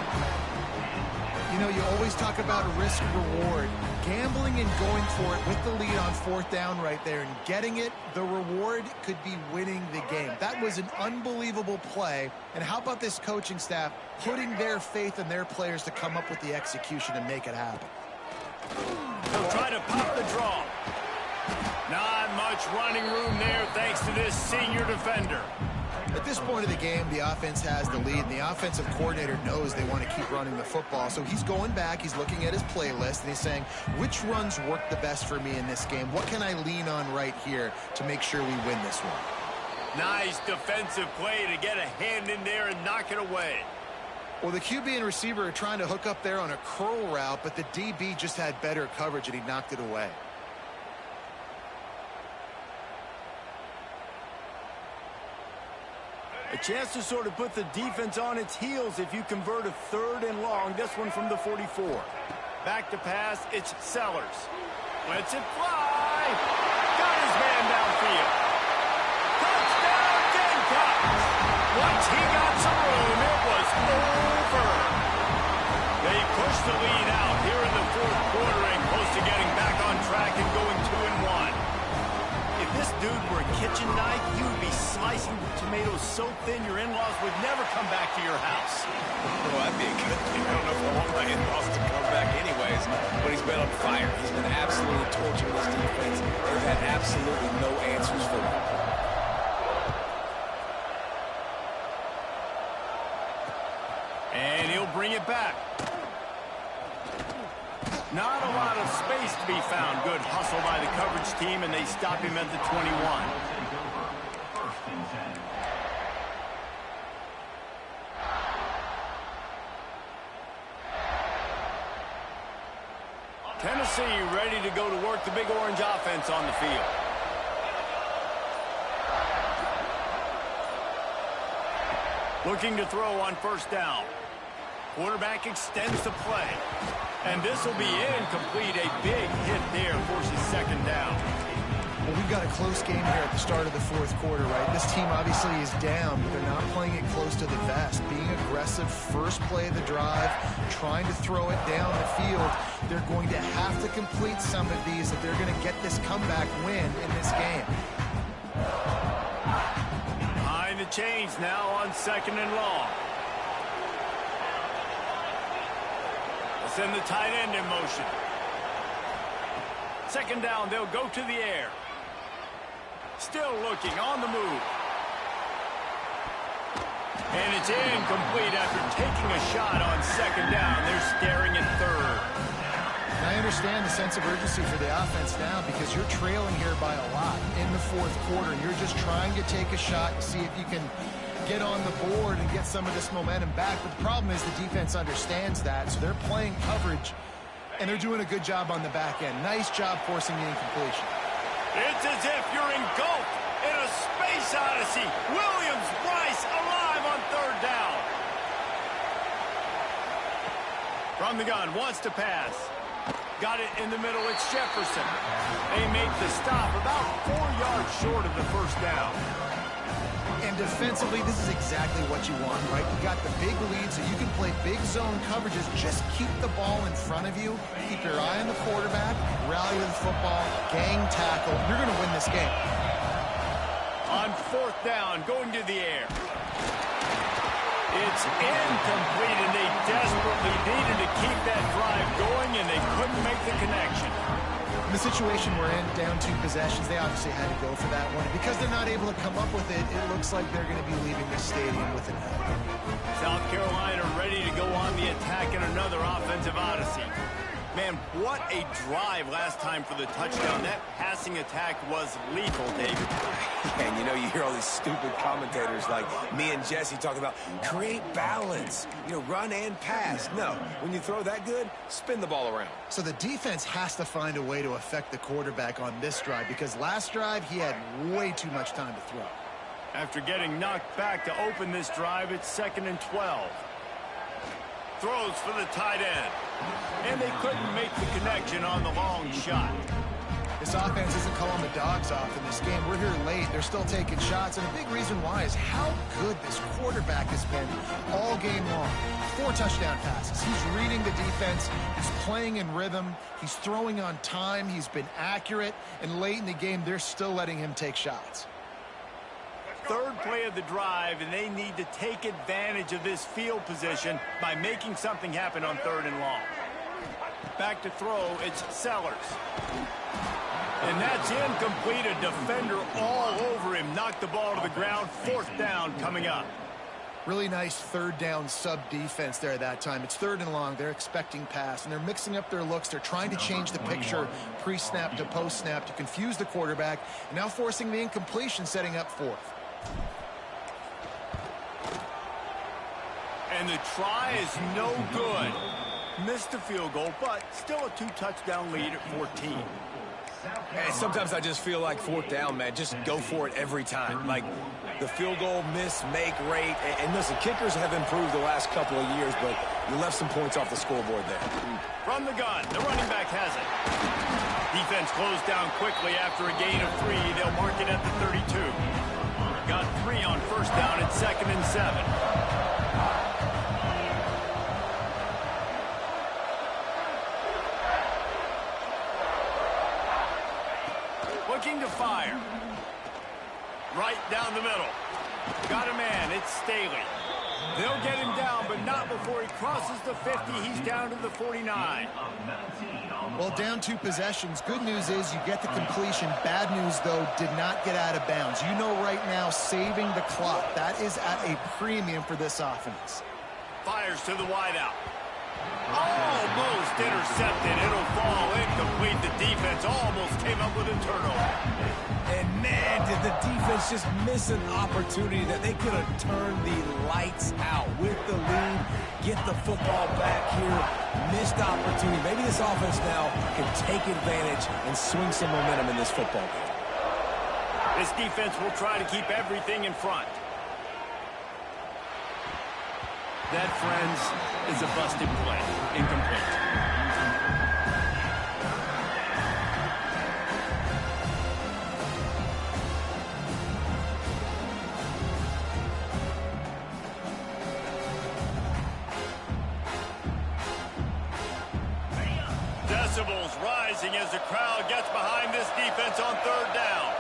You know, you always talk about risk-reward. Gambling and going for it with the lead on 4th down right there and getting it, the reward could be winning the game. That was an unbelievable play. And how about this coaching staff putting their faith in their players to come up with the execution and make it happen? He'll try to pop the draw. Not much running room there thanks to this senior defender. At this point of the game, the offense has the lead, and the offensive coordinator knows they want to keep running the football. So he's going back, he's looking at his playlist, and he's saying, which runs work the best for me in this game? What can I lean on right here to make sure we win this one? Nice defensive play to get a hand in there and knock it away. Well, the QB and receiver are trying to hook up there on a curl route, but the DB just had better coverage, and he knocked it away. A chance to sort of put the defense on its heels if you convert a 3rd and long. This one from the 44. Back to pass, it's Sellers. Lets it fly. Got his man downfield. Touchdown, Gamecocks. Once he got some room, it was over. They pushed the lead out here in the 4th quarter and close to getting back on track and going 2-1. If this dude were a kitchen knife, you would be slicing the tomatoes so thin your in-laws would never come back to your house. Well, that'd be a good thing. I don't know if I want my in-laws to come back anyways, but he's been on fire. He's been absolutely torching this defense. They've had absolutely no answers for him. And he'll bring it back. Not a lot of space to be found. Good hustle by the coverage team, and they stop him at the 21. Tennessee ready to go to work the Big Orange offense on the field. Looking to throw on 1st down. Quarterback extends the play. And this will be incomplete. A big hit there forces 2nd down. Well, we've got a close game here at the start of the 4th quarter, right? This team obviously is down, but they're not playing it close to the vest. Being aggressive, first play of the drive, trying to throw it down the field. They're going to have to complete some of these if they're going to get this comeback win in this game. Behind the chains now on 2nd and long. Send the tight end in motion. 2nd down, they'll go to the air. Still looking on the move. And it's incomplete after taking a shot on 2nd down. They're staring at 3rd. And I understand the sense of urgency for the offense now because you're trailing here by a lot in the 4th quarter. You're just trying to take a shot and see if you can get on the board and get some of this momentum back. But the problem is the defense understands that, so they're playing coverage, and they're doing a good job on the back end. Nice job forcing the incompletion. It's as if you're engulfed in a space odyssey. Williams-Brice alive on 3rd down. From the gun, wants to pass. Got it in the middle, it's Jefferson. They make the stop about 4 yards short of the 1st down. And defensively, this is exactly what you want, right? You got the big lead, so you can play big zone coverages. Just keep the ball in front of you. Keep your eye on the quarterback. Rally to the football. Gang tackle. You're going to win this game. On fourth down, going to the air. It's incomplete, and they desperately needed to keep that drive going, and they couldn't make the connection. In the situation we're in, down 2 possessions, they obviously had to go for that one. And because they're not able to come up with it, it looks like they're going to be leaving the stadium with an L. South Carolina ready to go on the attack in another offensive odyssey. Man, what a drive last time for the touchdown. That passing attack was lethal, David. And you know, you hear all these stupid commentators like me and Jesse talking about create balance, you know, run and pass. No, when you throw that good, spin the ball around. So the defense has to find a way to affect the quarterback on this drive because last drive he had way too much time to throw. After getting knocked back to open this drive, it's 2nd and 12. Throws for the tight end. And they couldn't make the connection on the long shot. This offense isn't calling the dogs off in this game. We're here late. They're still taking shots. And a big reason why is how good this quarterback has been all game long. 4 touchdown passes. He's reading the defense. He's playing in rhythm. He's throwing on time. He's been accurate. And late in the game, they're still letting him take shots. Third play of the drive, and they need to take advantage of this field position by making something happen on 3rd and long. Back to throw, it's Sellers. And that's incomplete. A defender all over him. Knocked the ball to the ground. 4th down coming up. Really nice 3rd down sub-defense there that time. It's 3rd and long. They're expecting pass, and they're mixing up their looks. They're trying to change the picture pre-snap to post-snap to confuse the quarterback, and now forcing the incompletion, setting up 4th. And the try is no good. Missed the field goal, but still a 2-touchdown lead at 14. And sometimes I just feel like 4th down, man, just go for it every time. Like the field goal miss, make rate. And listen, kickers have improved the last couple of years, but you left some points off the scoreboard there. From the gun, the running back has it. Defense closed down quickly after a gain of 3. They'll mark it at the 32. Got 3 on 1st down at 2nd and 7. Looking to fire. Right down the middle. Got a man. It's Staley. They'll get him down, but not before he crosses the 50. He's down to the 49. Well, down 2 possessions. Good news is you get the completion. Bad news, though, did not get out of bounds. You know right now, saving the clock. That is at a premium for this offense. Fires to the wideout. Almost intercepted. It'll fall incomplete. The defense almost came up with a turnover. And man, did the defense just miss an opportunity that they could have turned the lights out with the lead, get the football back here. Missed opportunity. Maybe this offense now can take advantage and swing some momentum in this football game. This defense will try to keep everything in front. That, friends, is a busted play. Incomplete. Decibels rising as the crowd gets behind this defense on 3rd down.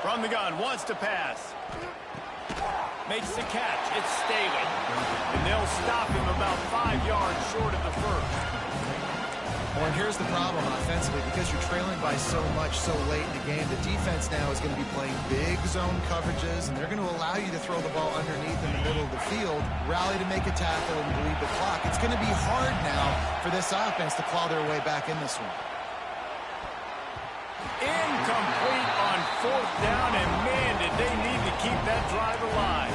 From the gun, wants to pass. Makes the catch. It's Staley. And they'll stop him about 5 yards short of the 1st. Well, and here's the problem offensively. Because you're trailing by so much so late in the game, the defense now is going to be playing big zone coverages, and they're going to allow you to throw the ball underneath in the middle of the field, rally to make a tackle, and bleed the clock. It's going to be hard now for this offense to claw their way back in this one. Incomplete on 4th down, and man, did they need to keep that drive alive.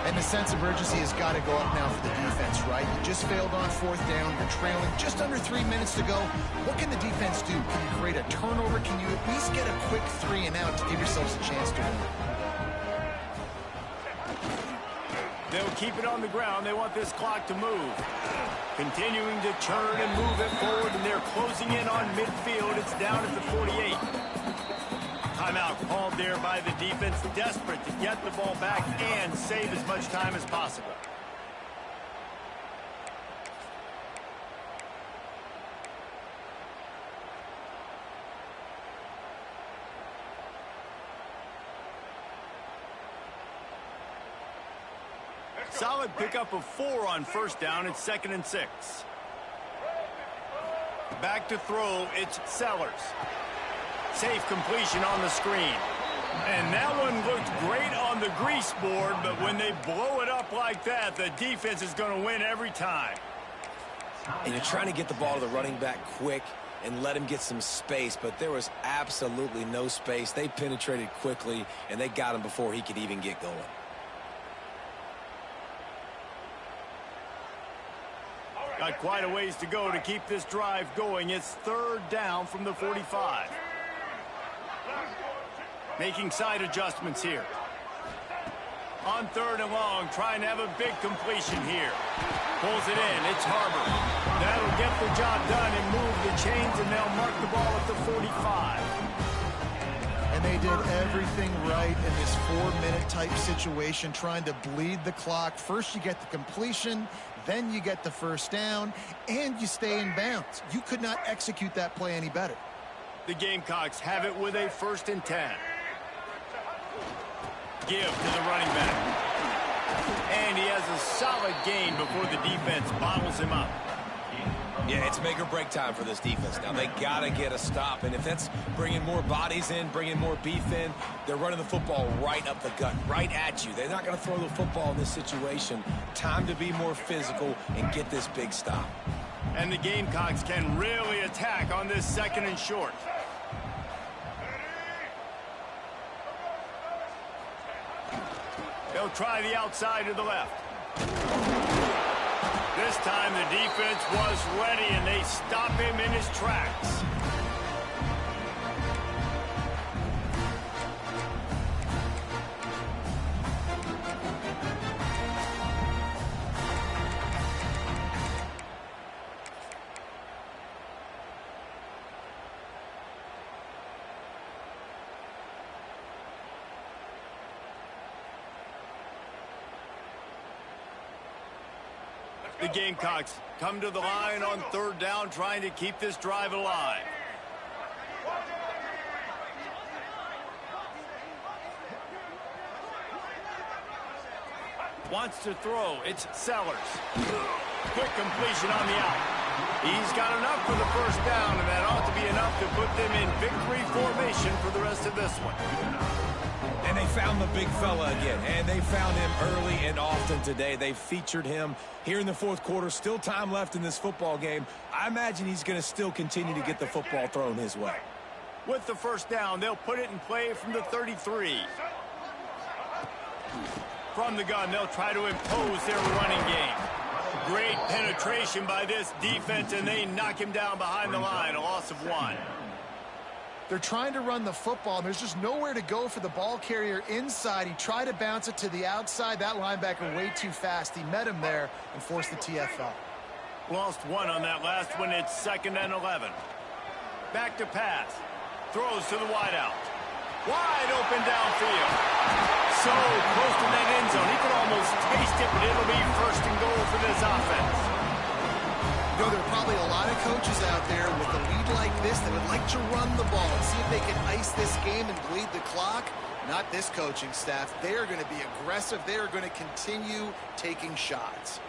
And the sense of urgency has got to go up now for the defense, right? You just failed on 4th down. You're trailing just under 3 minutes to go. What can the defense do? Can you create a turnover? Can you at least get a quick 3 and out to give yourselves a chance to win? They'll keep it on the ground. They want this clock to move. Continuing to turn and move it forward, and they're closing in on midfield. It's down at the 48. Timeout called there by the defense, desperate to get the ball back and save as much time as possible. Solid pickup of 4 on first down. It's 2nd and 6. Back to throw. It's Sellers. Safe completion on the screen. And that one looked great on the grease board, but when they blow it up like that, the defense is going to win every time. And you're trying to get the ball to the running back quick and let him get some space, but there was absolutely no space. They penetrated quickly, and they got him before he could even get going. Got quite a ways to go to keep this drive going. It's 3rd down from the 45. Making side adjustments here. On 3rd and long, trying to have a big completion here. Pulls it in. It's Harbor. That'll get the job done and move the chains, and they'll mark the ball at the 45. And they did everything right in this 4-minute type situation, trying to bleed the clock. First you get the completion, then you get the first down, and you stay in bounds. You could not execute that play any better. The Gamecocks have it with a 1st and 10. Give to the running back. And he has a solid gain before the defense bottles him up. Yeah, it's make or break time for this defense. Now, they got to get a stop, and if that's bringing more bodies in, bringing more beef in, they're running the football right up the gut, right at you. They're not going to throw the football in this situation. Time to be more physical and get this big stop. And the Gamecocks can really attack on this 2nd and short. They'll try the outside to the left. This time the defense was ready, and they stop him in his tracks. The Gamecocks come to the line on 3rd down, trying to keep this drive alive. Wants to throw. It's Sellers. Quick completion on the out. He's got enough for the first down, and that ought to be enough to put them in victory formation for the rest of this one. And they found the big fella again, and they found him early and often today. They featured him here in the 4th quarter. Still time left in this football game. I imagine he's going to still continue to get the football thrown his way. With the first down, they'll put it in play from the 33. From the gun, they'll try to impose their running game. Great penetration by this defense, and they knock him down behind the line, a loss of 1. They're trying to run the football, and there's just nowhere to go for the ball carrier inside. He tried to bounce it to the outside. That linebacker way too fast. He met him there and forced the TFL. Lost 1 on that last one. It's 2nd and 11. Back to pass. Throws to the wideout. Wide open downfield. So close to that end zone. He could almost taste it, but it'll be 1st and goal for this offense. You know, there are probably a lot of coaches out there with a lead like this that would like to run the ball and see if they can ice this game and bleed the clock. Not this coaching staff. They are going to be aggressive. They are going to continue taking shots.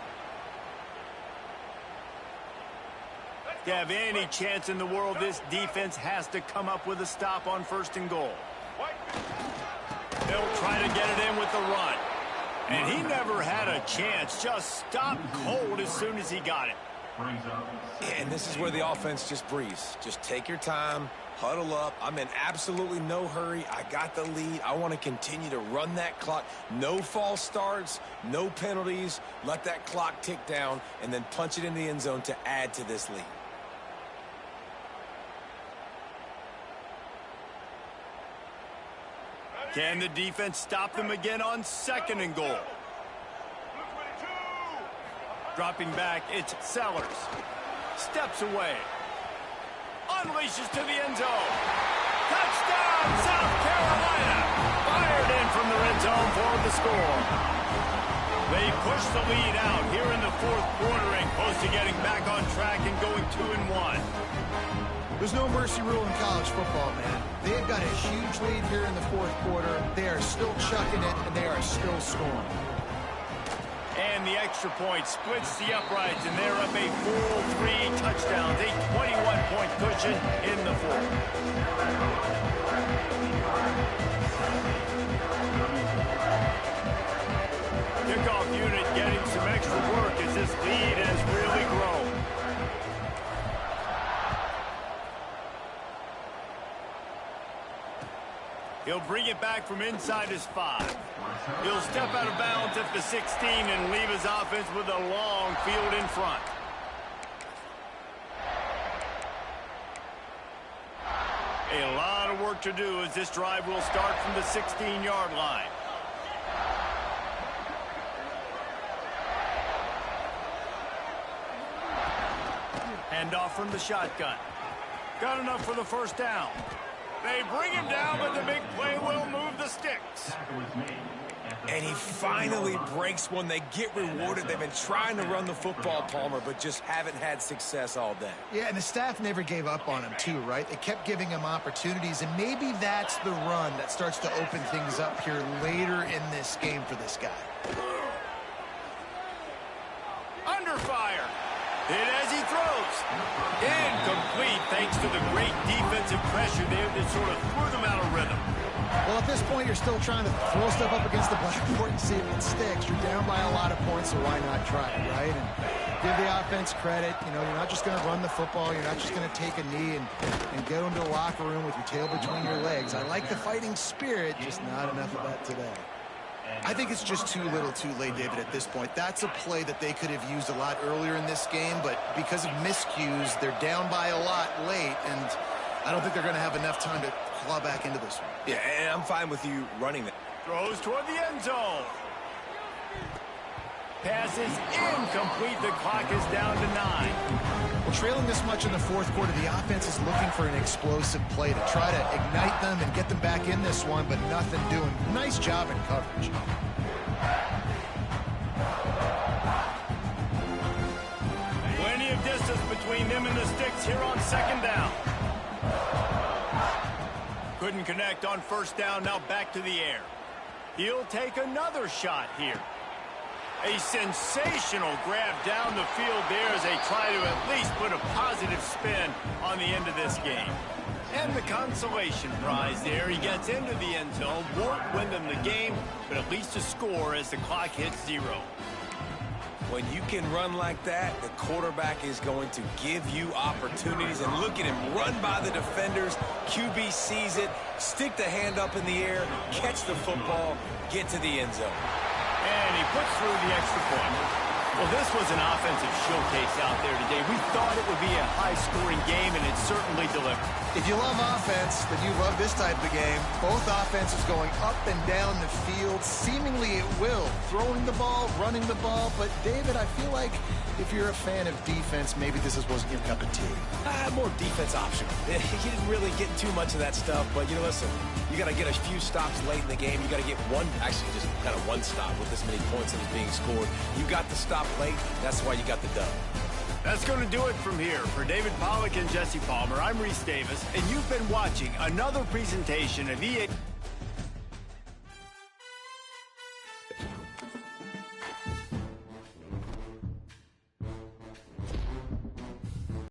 To have any chance in the world, this defense has to come up with a stop on 1st and goal. They'll try to get it in with the run. And he never had a chance. Just stopped cold as soon as he got it. And this is where the offense just breathes. Just take your time, huddle up. I'm in absolutely no hurry. I got the lead. I want to continue to run that clock. No false starts, no penalties. Let that clock tick down and then punch it in the end zone to add to this lead. Can the defense stop them again on 2nd and goal? Dropping back, it's Sellers. Steps away. Unleashes to the end zone. Touchdown, South Carolina! Fired in from the red zone for the score. They push the lead out here in the fourth quarter and close to getting back on track and going 2-1. There's no mercy rule in college football, man. They've got a huge lead here in the fourth quarter. They are still chucking it, and they are still scoring. And the extra point splits the uprights, and they're up a full 3 touchdowns, a 21-point cushion in the fourth. Kickoff unit getting some extra work as this lead has really grown. He'll bring it back from inside his 5. He'll step out of bounds at the 16 and leave his offense with a long field in front. A lot of work to do as this drive will start from the 16-yard line. Handoff from the shotgun. Got enough for the first down. They bring him down, but the big play will move the sticks. And he finally breaks one. They get rewarded. They've been trying to run the football, Palmer, but just haven't had success all day. Yeah, and the staff never gave up on him, too, right? They kept giving him opportunities, and maybe that's the run that starts to open things up here later in this game for this guy. Under fire. Hit as he throws. Incomplete thanks to the great defensive pressure there that sort of threw them out of rhythm. Well, at this point, you're still trying to throw stuff up against the blackboard and see if it sticks. You're down by a lot of points, so why not try it, right? And give the offense credit. You know, you're not just going to run the football. You're not just going to take a knee and go into the locker room with your tail between your legs. I like the fighting spirit, just not enough of that today. I think it's just too little too late, David, at this point. That's a play that they could have used a lot earlier in this game, but because of miscues, they're down by a lot late, and I don't think they're going to have enough time to claw back into this one. Yeah, and I'm fine with you running that. Throws toward the end zone. Pass is incomplete. The clock is down to 9. Well, trailing this much in the fourth quarter, the offense is looking for an explosive play to try to ignite them and get them back in this one, but nothing doing. Nice job in coverage. Plenty of distance between them and the sticks here on second down. Couldn't connect on first down. Now back to the air. He'll take another shot here. A sensational grab down the field there as they try to at least put a positive spin on the end of this game. And the consolation prize there. He gets into the end zone, won't win them the game, but at least a score as the clock hits 0. When you can run like that, the quarterback is going to give you opportunities. And look at him run by the defenders. QB sees it, stick the hand up in the air, catch the football, get to the end zone. And he puts through the extra point. Well, this was an offensive showcase out there today. We thought it would be a high-scoring game, and it certainly delivered. If you love offense, then you love this type of game. Both offenses going up and down the field, seemingly at will. Throwing the ball, running the ball. But, David, I feel like if you're a fan of defense, maybe this wasn't your cup of tea. More defense optional. He didn't really get too much of that stuff, but, you know, listen, you got to get a few stops late in the game. You got to get actually just kind of one stop with this many points that is being scored. You got the stop late. That's why you got the dub. That's going to do it from here. For David Pollack and Jesse Palmer, I'm Reese Davis, and you've been watching another presentation of EA.